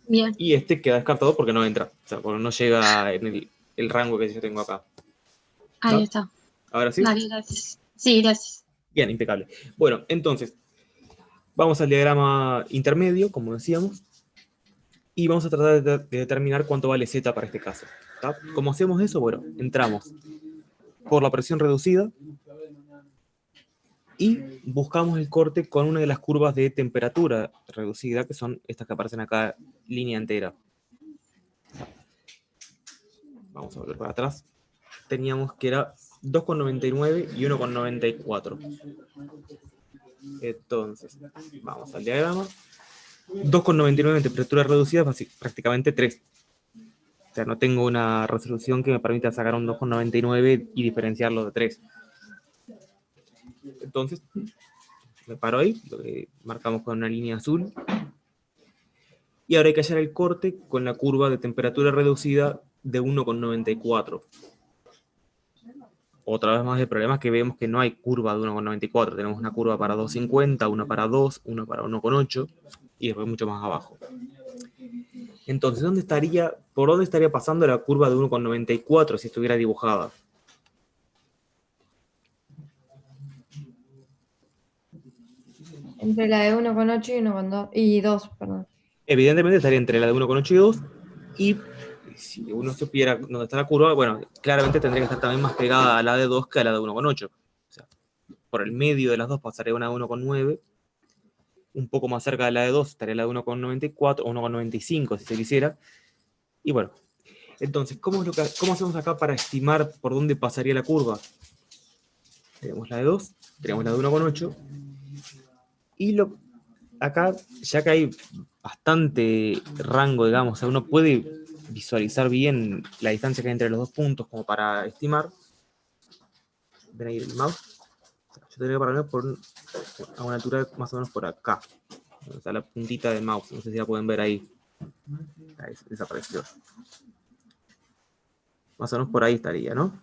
Bien. Y este queda descartado porque no entra, o sea, porque no llega en el rango que yo tengo acá. Ahí está. ¿Ahora sí? Dale, gracias. Sí, gracias. Bien, impecable. Bueno, entonces, vamos al diagrama intermedio, como decíamos, y vamos a tratar de determinar cuánto vale Z para este caso. ¿Tá? ¿Cómo hacemos eso? Bueno, entramos por la presión reducida y buscamos el corte con una de las curvas de temperatura reducida, que son estas que aparecen acá, línea entera. Vamos a volver para atrás. Teníamos que era 2,99 y 1,94. Entonces, vamos al diagrama. 2,99 en temperatura reducida, prácticamente 3. O sea, no tengo una resolución que me permita sacar un 2,99 y diferenciarlo de 3. Entonces, me paro ahí, lo que marcamos con una línea azul. Y ahora hay que hallar el corte con la curva de temperatura reducida de 1,94. Otra vez más el problema es que vemos que no hay curva de 1,94. Tenemos una curva para 2,50, una para 2, una para 1,8 y después mucho más abajo. Entonces, ¿por dónde estaría pasando la curva de 1,94 si estuviera dibujada? Entre la de 1,8 y 2, perdón. Evidentemente estaría entre la de 1,8 y 2, y si uno supiera dónde está la curva, bueno, claramente tendría que estar también más pegada a la de 2 que a la de 1,8. O sea, por el medio de las dos pasaría una de 1,9, un poco más cerca de la de 2 estaría la de 1,94 o 1,95 si se quisiera. Y bueno, entonces, ¿cómo hacemos acá para estimar por dónde pasaría la curva? Tenemos la de 2, tenemos la de 1,8, y acá, ya que hay bastante rango, digamos, o sea, uno puede visualizar bien la distancia que hay entre los dos puntos como para estimar. ¿Ven ahí el mouse? Yo tendría que pararme a una altura más o menos por acá. O sea, la puntita del mouse, no sé si la pueden ver ahí. Ahí desapareció. Más o menos por ahí estaría, ¿no?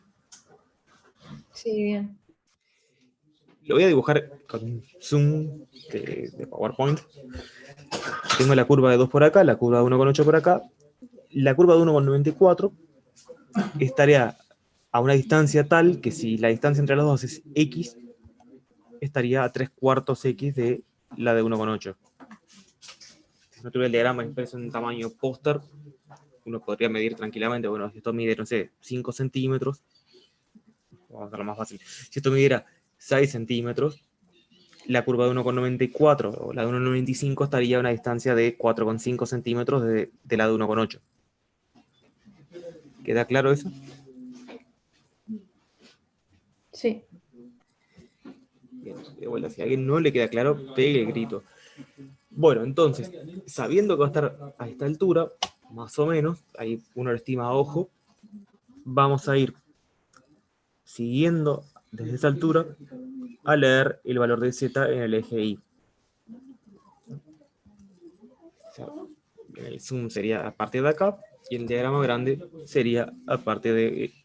Sí, bien. Lo voy a dibujar con un zoom de PowerPoint. Tengo la curva de 2 por acá, la curva de 1,8 por acá. La curva de 1,94 estaría a una distancia tal que si la distancia entre los dos es X, estaría a 3/4 X de la de 1,8. Si no tuviera el diagrama impreso en tamaño póster, uno podría medir tranquilamente, bueno, si esto mide, no sé, 5 centímetros, vamos a hacerlo más fácil. Si esto midiera 6 centímetros, la curva de 1,94 o la de 1,95 estaría a una distancia de 4,5 centímetros de la de 1,8. ¿Queda claro eso? Sí. Bien, de vuelta, si a alguien no le queda claro, pegue el grito. Bueno, entonces, sabiendo que va a estar a esta altura, más o menos, ahí uno lo estima a ojo, vamos a ir siguiendo desde esa altura a leer el valor de Z en el eje Y. O sea, el zoom sería a partir de acá, y el diagrama grande sería a partir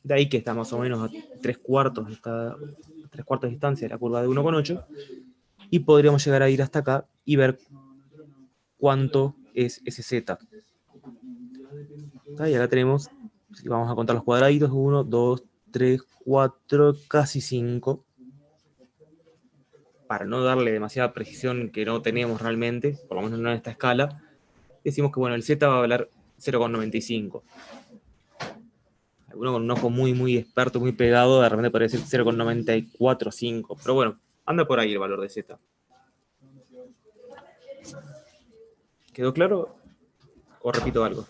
de ahí, que está más o menos a 3/4 de distancia de la curva de 1,8, y podríamos llegar a ir hasta acá y ver cuánto es ese Z. Y acá tenemos, si vamos a contar los cuadraditos, 1, 2, 3, 4, casi 5. Para no darle demasiada precisión que no tenemos realmente, por lo menos no en esta escala, decimos que bueno, el Z va a valer 0,95. Alguno con un ojo muy, muy experto, muy pegado, de repente podría decir 0,945. Pero bueno, anda por ahí el valor de Z. ¿Quedó claro? ¿O repito algo?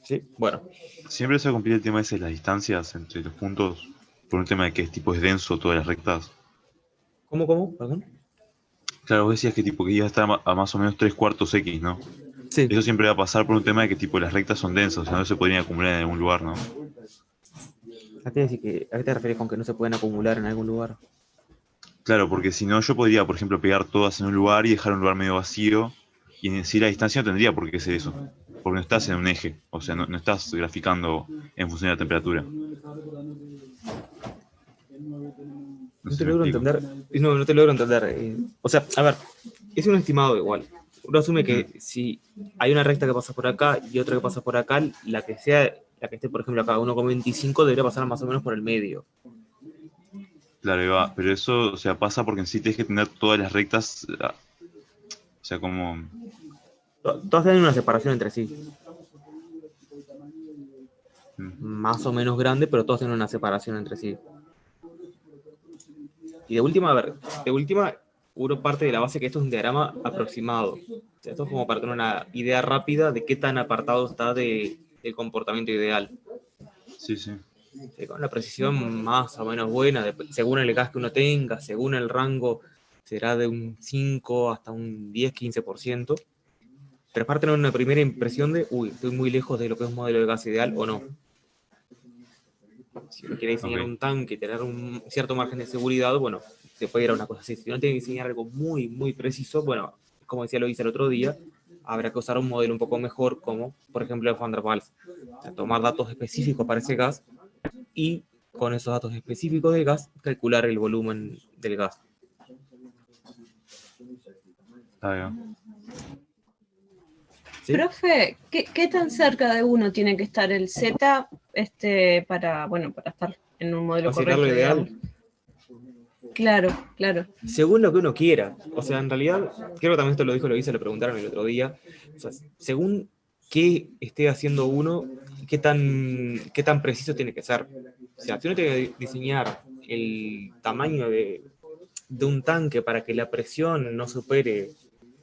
Sí, bueno. Siempre se complica el tema ese de las distancias entre los puntos, por un tema de que es denso todas las rectas. ¿Cómo? Perdón. Claro, vos decías que tipo que iba a estar a más o menos 3/4 X, ¿no? Sí. Eso siempre va a pasar por un tema de que tipo las rectas son densas, o sea, no se podrían acumular en algún lugar, ¿no? ¿A qué te refieres con que no se pueden acumular en algún lugar? Claro, porque si no yo podría, por ejemplo, pegar todas en un lugar y dejar un lugar medio vacío, y en sí la distancia no tendría por qué ser eso, porque no estás en un eje, o sea, no estás graficando en función de la temperatura. No No sé te si me logro explico. entender. No te logro entender. O sea, a ver, es un estimado igual. Uno asume que si hay una recta que pasa por acá y otra que pasa por acá, la que esté, por ejemplo, acá 1,25 debería pasar más o menos por el medio. Claro, ahí va, pero eso, o sea, pasa porque en sí tienes que tener todas las rectas, o sea, como... Todas tienen una separación entre sí. Mm. Más o menos grande, pero todas tienen una separación entre sí. Y de última, a ver, uno parte de la base que esto es un diagrama aproximado. O sea, esto es como para tener una idea rápida de qué tan apartado está del comportamiento ideal. Sí, sí. Con una precisión más o menos buena, según el gas que uno tenga, según el rango, será de un 5 hasta un 10-15%. Pero es para tener una primera impresión de, estoy muy lejos de lo que es un modelo de gas ideal o no. Si uno quiere diseñar un tanque y tener un cierto margen de seguridad, bueno, se puede ir a una cosa así. Si uno tiene que diseñar algo muy, muy preciso, bueno, como decía Luis el otro día, habrá que usar un modelo un poco mejor, como por ejemplo el Van der Waals. O sea, tomar datos específicos para ese gas y con esos datos específicos del gas, calcular el volumen del gas. ¿Sí? Profe, ¿qué tan cerca de uno tiene que estar el Z para estar en un modelo correcto? Lo ideal. Claro, claro. Según lo que uno quiera. O sea, en realidad, creo que también esto lo dijo Luisa, le preguntaron el otro día. O sea, según qué esté haciendo uno, qué tan preciso tiene que ser. O sea, si uno tiene que diseñar el tamaño de un tanque para que la presión no supere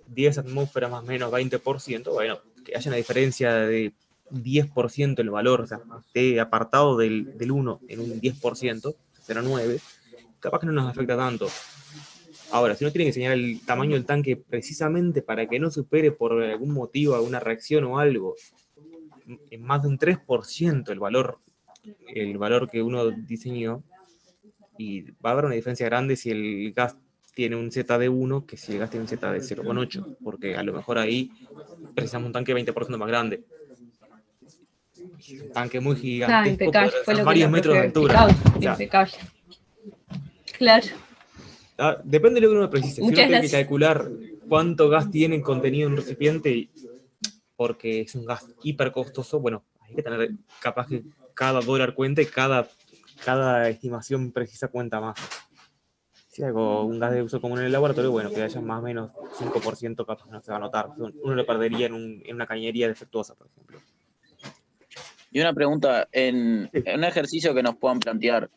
10 atmósferas más o menos 20%, bueno, que haya una diferencia de 10% el valor, o sea, esté apartado del 1 en un 10%, 0,9, capaz que no nos afecta tanto. Ahora, si uno tiene que diseñar el tamaño del tanque precisamente para que no supere por algún motivo, alguna reacción o algo, en más de un 3% el valor que uno diseñó, y va a haber una diferencia grande si el gas tiene un Z de 1 que si el gas tiene un Z de 0,8, porque a lo mejor ahí precisamos un tanque 20% más grande. Un tanque muy gigantesco, varios metros de altura. Impecable. Claro. Depende de lo que uno precise. Si uno tiene que calcular cuánto gas tiene contenido en un recipiente, porque es un gas hiper costoso, bueno, hay que tener capaz que cada dólar cuenta y cada estimación precisa cuenta más. Si hago un gas de uso común en el laboratorio, bueno, que haya más o menos 5% capaz no se va a notar. Uno lo perdería en una cañería defectuosa, por ejemplo. Y una pregunta, en un ejercicio que nos puedan plantear,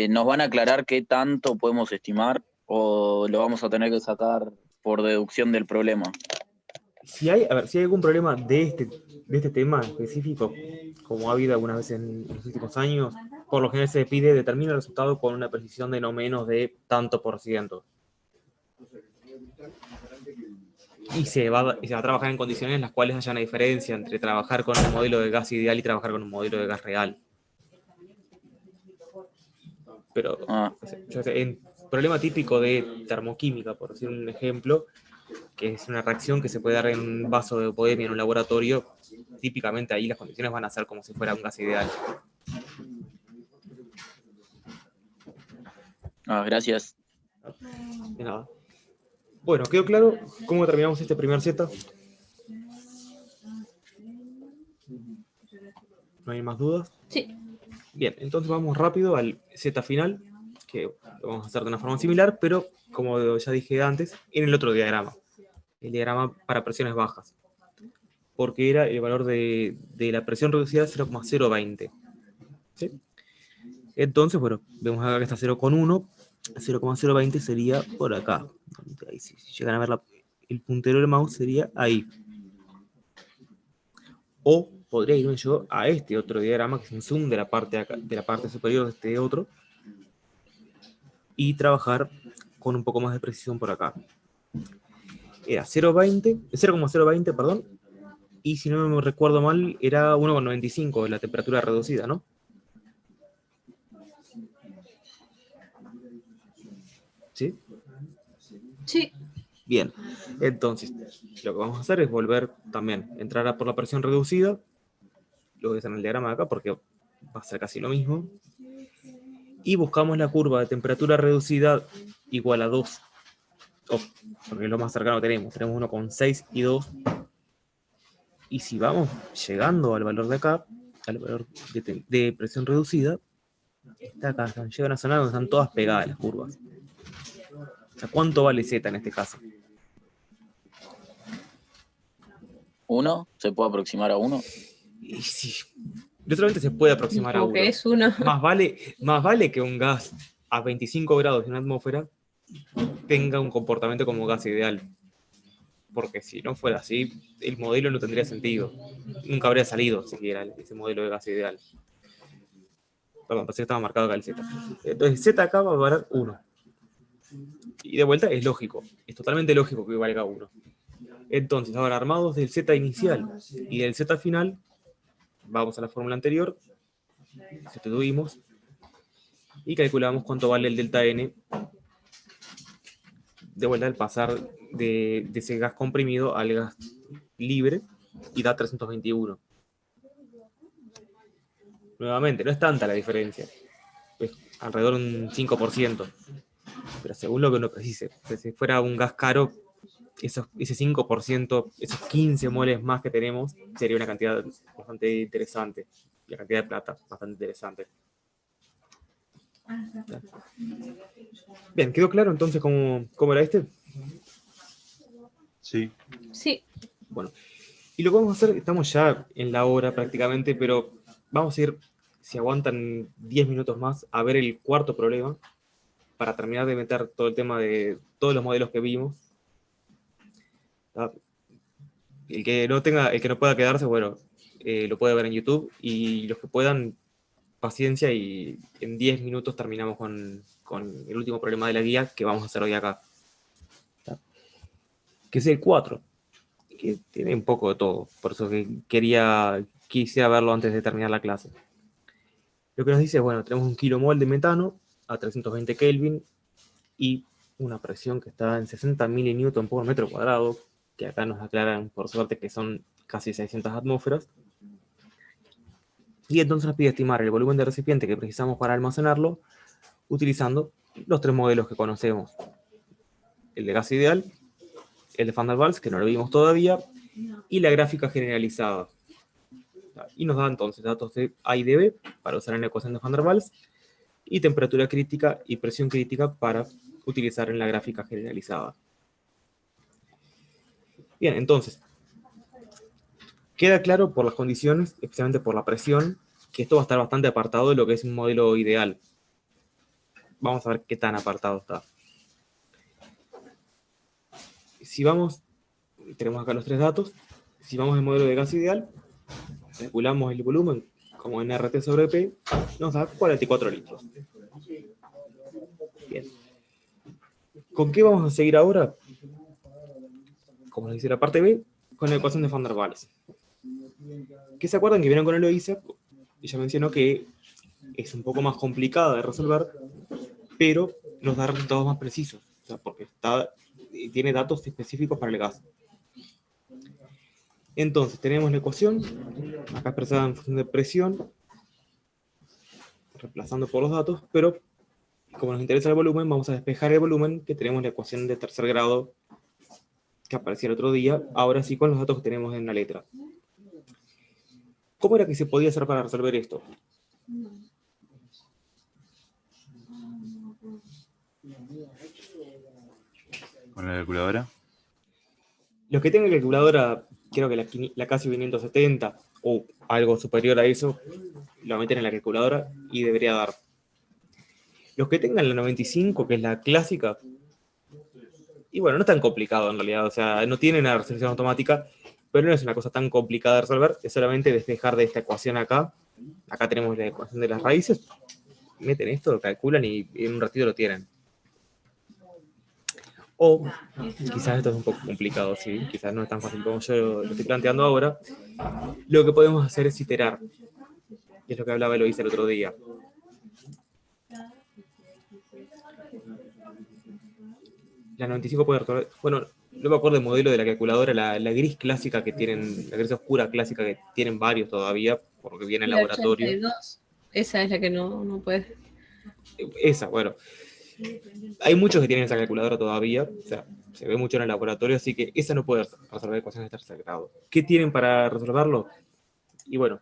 ¿nos van a aclarar qué tanto podemos estimar o lo vamos a tener que sacar por deducción del problema? Si hay algún problema de este tema específico, como ha habido algunas veces en los últimos años, por lo general se pide determinar el resultado con una precisión de no menos de tanto por ciento. Y se va a trabajar en condiciones en las cuales haya una diferencia entre trabajar con un modelo de gas ideal y trabajar con un modelo de gas real. Pero el problema típico de termoquímica, por decir un ejemplo, que es una reacción que se puede dar en un vaso de bohemia en un laboratorio, típicamente ahí las condiciones van a ser como si fuera un gas ideal. Gracias. De nada. Bueno, ¿quedó claro cómo terminamos este primer Z? ¿No hay más dudas? Sí. Bien, entonces vamos rápido al Z final, que lo vamos a hacer de una forma similar, pero como ya dije antes, en el otro diagrama. El diagrama para presiones bajas. Porque era el valor de la presión reducida 0,020. ¿Sí? Entonces, bueno, vemos acá que está 0,1. 0,020 sería por acá. Ahí, si llegan a ver el puntero del mouse, sería ahí. O podría irme yo a este otro diagrama, que es un zoom de la parte superior de este otro, y trabajar con un poco más de precisión por acá. era 0,020, perdón, y si no me recuerdo mal, era 1,95 la temperatura reducida, ¿no? ¿Sí? Sí. Bien, entonces, lo que vamos a hacer es volver también, entrar a por la presión reducida, lo que es en el diagrama de acá, porque va a ser casi lo mismo, y buscamos la curva de temperatura reducida igual a 2, porque es lo más cercano que tenemos 1,6 y 2, y si vamos llegando al valor de acá, al valor de presión reducida, está acá, llegan a sonar donde están todas pegadas las curvas. O sea, ¿cuánto vale Z en este caso? ¿1? ¿Se puede aproximar a 1? Y sí, literalmente se puede aproximar a Como 1. que es uno. Más vale que un gas a 25 grados en una atmósfera tenga un comportamiento como gas ideal. Porque si no fuera así, el modelo no tendría sentido. Nunca habría salido siquiera ese modelo de gas ideal. Perdón, pensé que estaba marcado acá el Z. Entonces Z acá va a valer 1. Y de vuelta es lógico, es totalmente lógico que valga 1. Entonces, ahora armados del Z inicial y del Z final, vamos a la fórmula anterior, sustituimos y calculamos cuánto vale el delta N de vuelta al pasar de ese gas comprimido al gas libre, y da 321. Nuevamente, no es tanta la diferencia, es alrededor de un 5%, pero según lo que uno precise, si fuera un gas caro, ese 5%, esos 15 moles más que tenemos, sería una cantidad bastante interesante, la cantidad de plata bastante interesante. Bien, ¿quedó claro entonces cómo era este? Sí. Sí. Bueno, y lo que vamos a hacer, estamos ya en la hora prácticamente, pero vamos a ir, si aguantan 10 minutos más, a ver el cuarto problema, para terminar de meter todo el tema de todos los modelos que vimos. El que no pueda quedarse, bueno, lo puede ver en YouTube, y los que puedan, paciencia, y en 10 minutos terminamos con el último problema de la guía que vamos a hacer hoy acá. Que es el 4, que tiene un poco de todo, por eso que quisiera verlo antes de terminar la clase. Lo que nos dice, bueno, tenemos 1 kilomol de metano a 320 Kelvin y una presión que está en 60 milinewton por metro cuadrado, que acá nos aclaran por suerte que son casi 600 atmósferas. Y entonces nos pide estimar el volumen de recipiente que precisamos para almacenarlo, utilizando los 3 modelos que conocemos: el de gas ideal, el de Van der Waals, que no lo vimos todavía, y la gráfica generalizada. Y nos da entonces datos de A y de B para usar en la ecuación de Van der Waals, y temperatura crítica y presión crítica para utilizar en la gráfica generalizada. Bien, entonces, queda claro por las condiciones, especialmente por la presión, que esto va a estar bastante apartado de lo que es un modelo ideal. Vamos a ver qué tan apartado está. Si vamos, tenemos acá los 3 datos. Si vamos al modelo de gas ideal, calculamos el volumen como nRT sobre P, nos da 44 litros. Bien. ¿Con qué vamos a seguir ahora? Como nos dice la parte B, con la ecuación de Van der Waals. ¿Qué se acuerdan que vieron con el OISA? Ya mencionó que es un poco más complicada de resolver, pero nos da resultados más precisos, o sea, porque tiene datos específicos para el gas. Entonces, tenemos la ecuación, acá expresada en función de presión, reemplazando por los datos, pero como nos interesa el volumen, vamos a despejar el volumen, que tenemos la ecuación de tercer grado que aparecía el otro día, ahora sí con los datos que tenemos en la letra. ¿Cómo era que se podía hacer para resolver esto? ¿Con la calculadora? Los que tengan calculadora, creo que la Casio 570 o algo superior a eso, lo meten en la calculadora y debería dar. Los que tengan la 95, que es la clásica, y bueno, no es tan complicado en realidad, o sea, no tiene una resolución automática, pero no es una cosa tan complicada de resolver, es solamente despejar de esta ecuación acá. Acá tenemos la ecuación de las raíces, meten esto, lo calculan y en un ratito lo tienen. O, quizás esto es un poco complicado, ¿sí? Quizás no es tan fácil como yo lo estoy planteando ahora, lo que podemos hacer es iterar, que es lo que hablaba Eloísa el otro día. La 95 puede resolver, bueno, no me acuerdo del modelo de la calculadora, la gris clásica que tienen, la gris oscura clásica que tienen varios todavía, porque viene en La laboratorio. 82, esa es la que no puede. Esa, bueno. Hay muchos que tienen esa calculadora todavía, o sea, se ve mucho en el laboratorio, así que esa no puede resolver ecuaciones de tercer grado. ¿Qué tienen para resolverlo? Y bueno,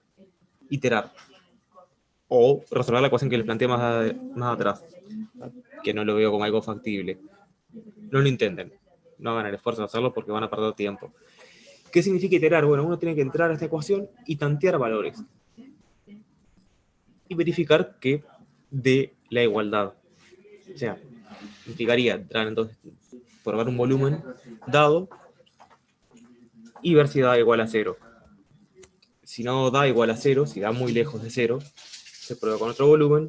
iterar. O resolver la ecuación que les planteé más atrás, que no lo veo como algo factible. No lo intenten, no hagan el esfuerzo de hacerlo porque van a perder tiempo. ¿Qué significa iterar? Bueno, uno tiene que entrar a esta ecuación y tantear valores. Y verificar que dé la igualdad. O sea, implicaría entrar entonces, probar un volumen dado y ver si da igual a 0. Si no da igual a 0, si da muy lejos de 0, se prueba con otro volumen.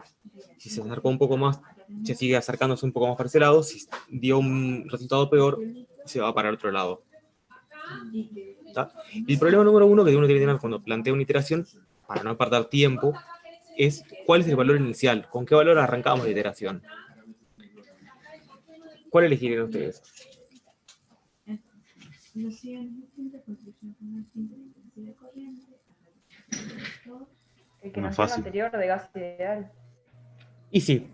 Si se acercó un poco más, se sigue acercándose un poco más para ese lado. Si dio un resultado peor, se va para el otro lado. ¿Está? El problema número uno que uno tiene que tener cuando plantea una iteración, para no perder tiempo, es cuál es el valor inicial, con qué valor arrancamos la iteración. ¿Cuál elegirían ustedes? El que No, nos dio el fácil. anterior de gas ideal. Y sí,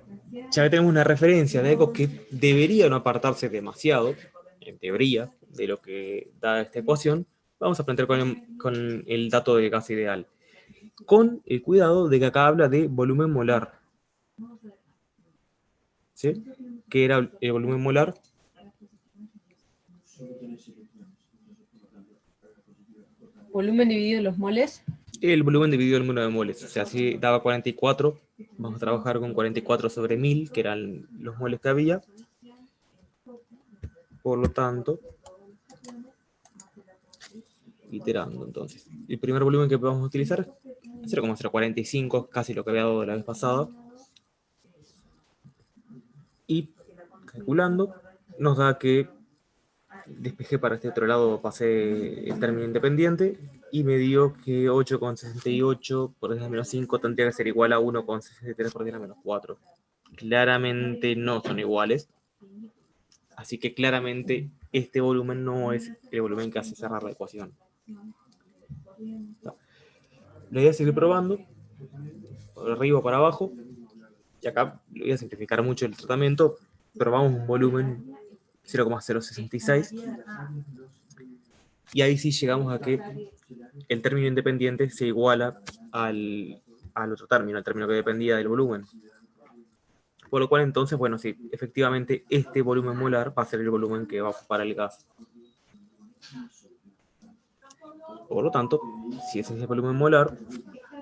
ya tenemos una referencia de algo que debería no apartarse demasiado, en teoría, de lo que da esta ecuación. Vamos a plantear con el dato de gas ideal. Con el cuidado de que acá habla de volumen molar. ¿Sí? ¿Qué era el volumen molar? Volumen dividido en los moles. El volumen dividido el número de moles. O sea, si daba 44, vamos a trabajar con 44 sobre 1000, que eran los moles que había. Por lo tanto, iterando entonces. El primer volumen que vamos a utilizar es 0,045, casi lo que había dado la vez pasada. Y calculando, nos da que despejé para este otro lado, pasé el término independiente y me dio que 8,68 por 10 a menos 5 tendría que ser igual a 1,63 por 10 a menos 4. Claramente no son iguales. Así que claramente este volumen no es el volumen que hace cerrar la ecuación. Lo voy a seguir probando, por arriba o para abajo, y acá lo voy a simplificar mucho el tratamiento. Probamos un volumen 0,066, y ahí sí llegamos a que el término independiente se iguala al otro término, al término que dependía del volumen. Por lo cual entonces, bueno, sí, efectivamente este volumen molar va a ser el volumen que va a ocupar el gas. Por lo tanto, si ese es el volumen molar,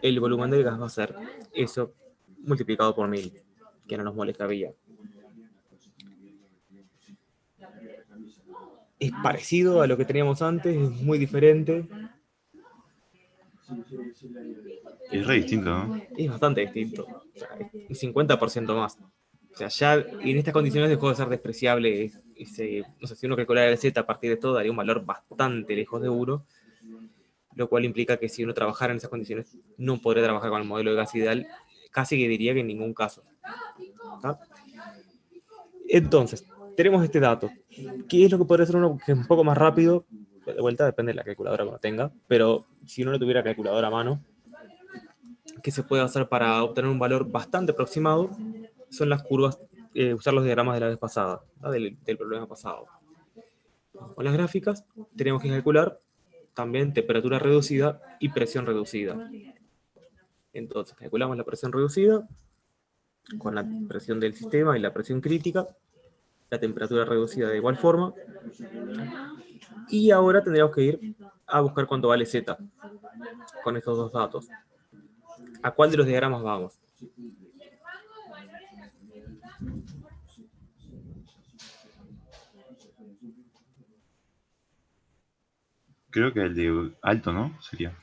el volumen del gas va a ser eso multiplicado por 1000, que eran los moles que había. Es parecido a lo que teníamos antes, es muy diferente. Es re distinto, ¿no? Es bastante distinto. O sea, es un 50% más. O sea, ya en estas condiciones dejó de ser despreciable. No sé, si uno calculara el Z a partir de todo, daría un valor bastante lejos de 1. Lo cual implica que si uno trabajara en esas condiciones, no podría trabajar con el modelo de gas ideal, casi que diría que en ningún caso. ¿Está? Entonces, tenemos este dato. ¿Qué es lo que podría ser uno que es un poco más rápido? De vuelta, depende de la calculadora que uno tenga, pero si uno no tuviera calculadora a mano, ¿qué se puede hacer para obtener un valor bastante aproximado? Son las curvas, usar los diagramas de la vez pasada, ¿no? del problema pasado. Con las gráficas, tenemos que calcular también temperatura reducida y presión reducida. Entonces, calculamos la presión reducida con la presión del sistema y la presión crítica, la temperatura reducida de igual forma, y ahora tendríamos que ir a buscar cuánto vale Z con estos dos datos. ¿A cuál de los diagramas vamos? Creo que el de alto, ¿no? Sería.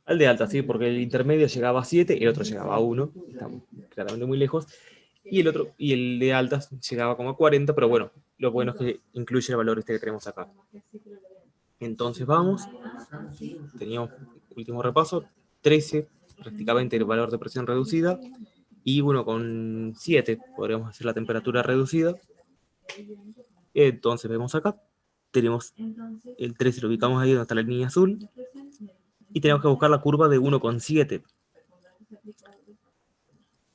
Al de alta, sí, porque el intermedio llegaba a 7 y el otro llegaba a 1. Estamos claramente muy lejos. Y el de altas llegaba como a 40, pero bueno, lo bueno es que incluye el valor este que tenemos acá. Entonces vamos, teníamos último repaso, 13, prácticamente el valor de presión reducida, y 1,7 podríamos hacer la temperatura reducida. Entonces vemos acá, tenemos el 13, lo ubicamos ahí donde está la línea azul, y tenemos que buscar la curva de 1,7.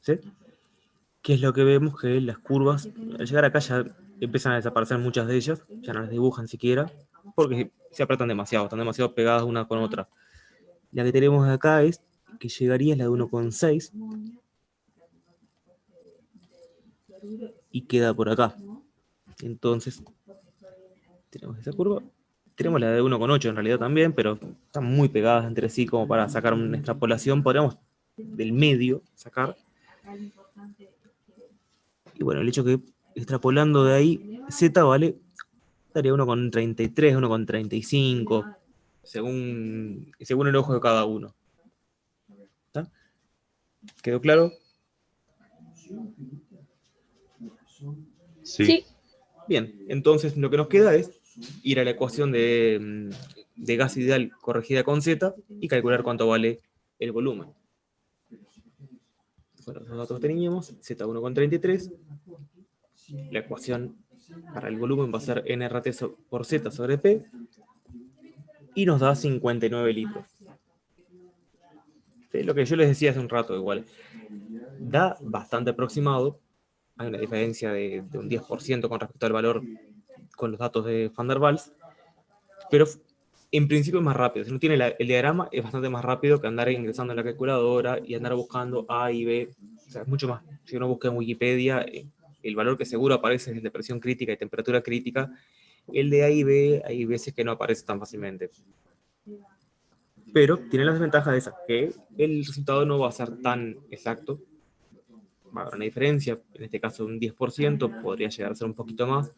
¿Sí? ¿Qué es lo que vemos? Que las curvas, al llegar acá ya empiezan a desaparecer muchas de ellas, ya no las dibujan siquiera, porque se apretan demasiado, están demasiado pegadas una con otra. La que tenemos acá es que llegaría a la de 1,6 y queda por acá. Entonces, tenemos esa curva. Tenemos la de 1,8 en realidad también, pero están muy pegadas entre sí como para sacar una extrapolación. Podríamos del medio sacar. Y bueno, el hecho que extrapolando de ahí, Z vale, daría 1,33, 1,35, según el ojo de cada uno. ¿Está? ¿Quedó claro? Sí. Bien, entonces lo que nos queda es ir a la ecuación de gas ideal corregida con Z y calcular cuánto vale el volumen. Bueno, nosotros teníamos Z 1,33. La ecuación para el volumen va a ser nRT por Z sobre P y nos da 59 litros. ¿Sí? Lo que yo les decía hace un rato igual. Da bastante aproximado. Hay una diferencia de un 10% con respecto al valor con los datos de Van der Waals, pero en principio es más rápido. Si no tiene el diagrama, es bastante más rápido que andar ingresando en la calculadora y andar buscando A y B. O sea, es mucho más. Si uno busca en Wikipedia, el valor que seguro aparece es el de presión crítica y temperatura crítica. El de A y B, hay veces que no aparece tan fácilmente. Pero tiene la desventaja de esa, que el resultado no va a ser tan exacto. Va a haber una diferencia, en este caso un 10%, podría llegar a ser un poquito más,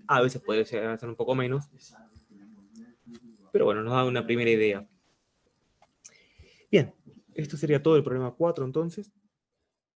a veces puede llegar a ser un poco menos, pero bueno, nos da una primera idea. Bien, esto sería todo el problema 4 entonces.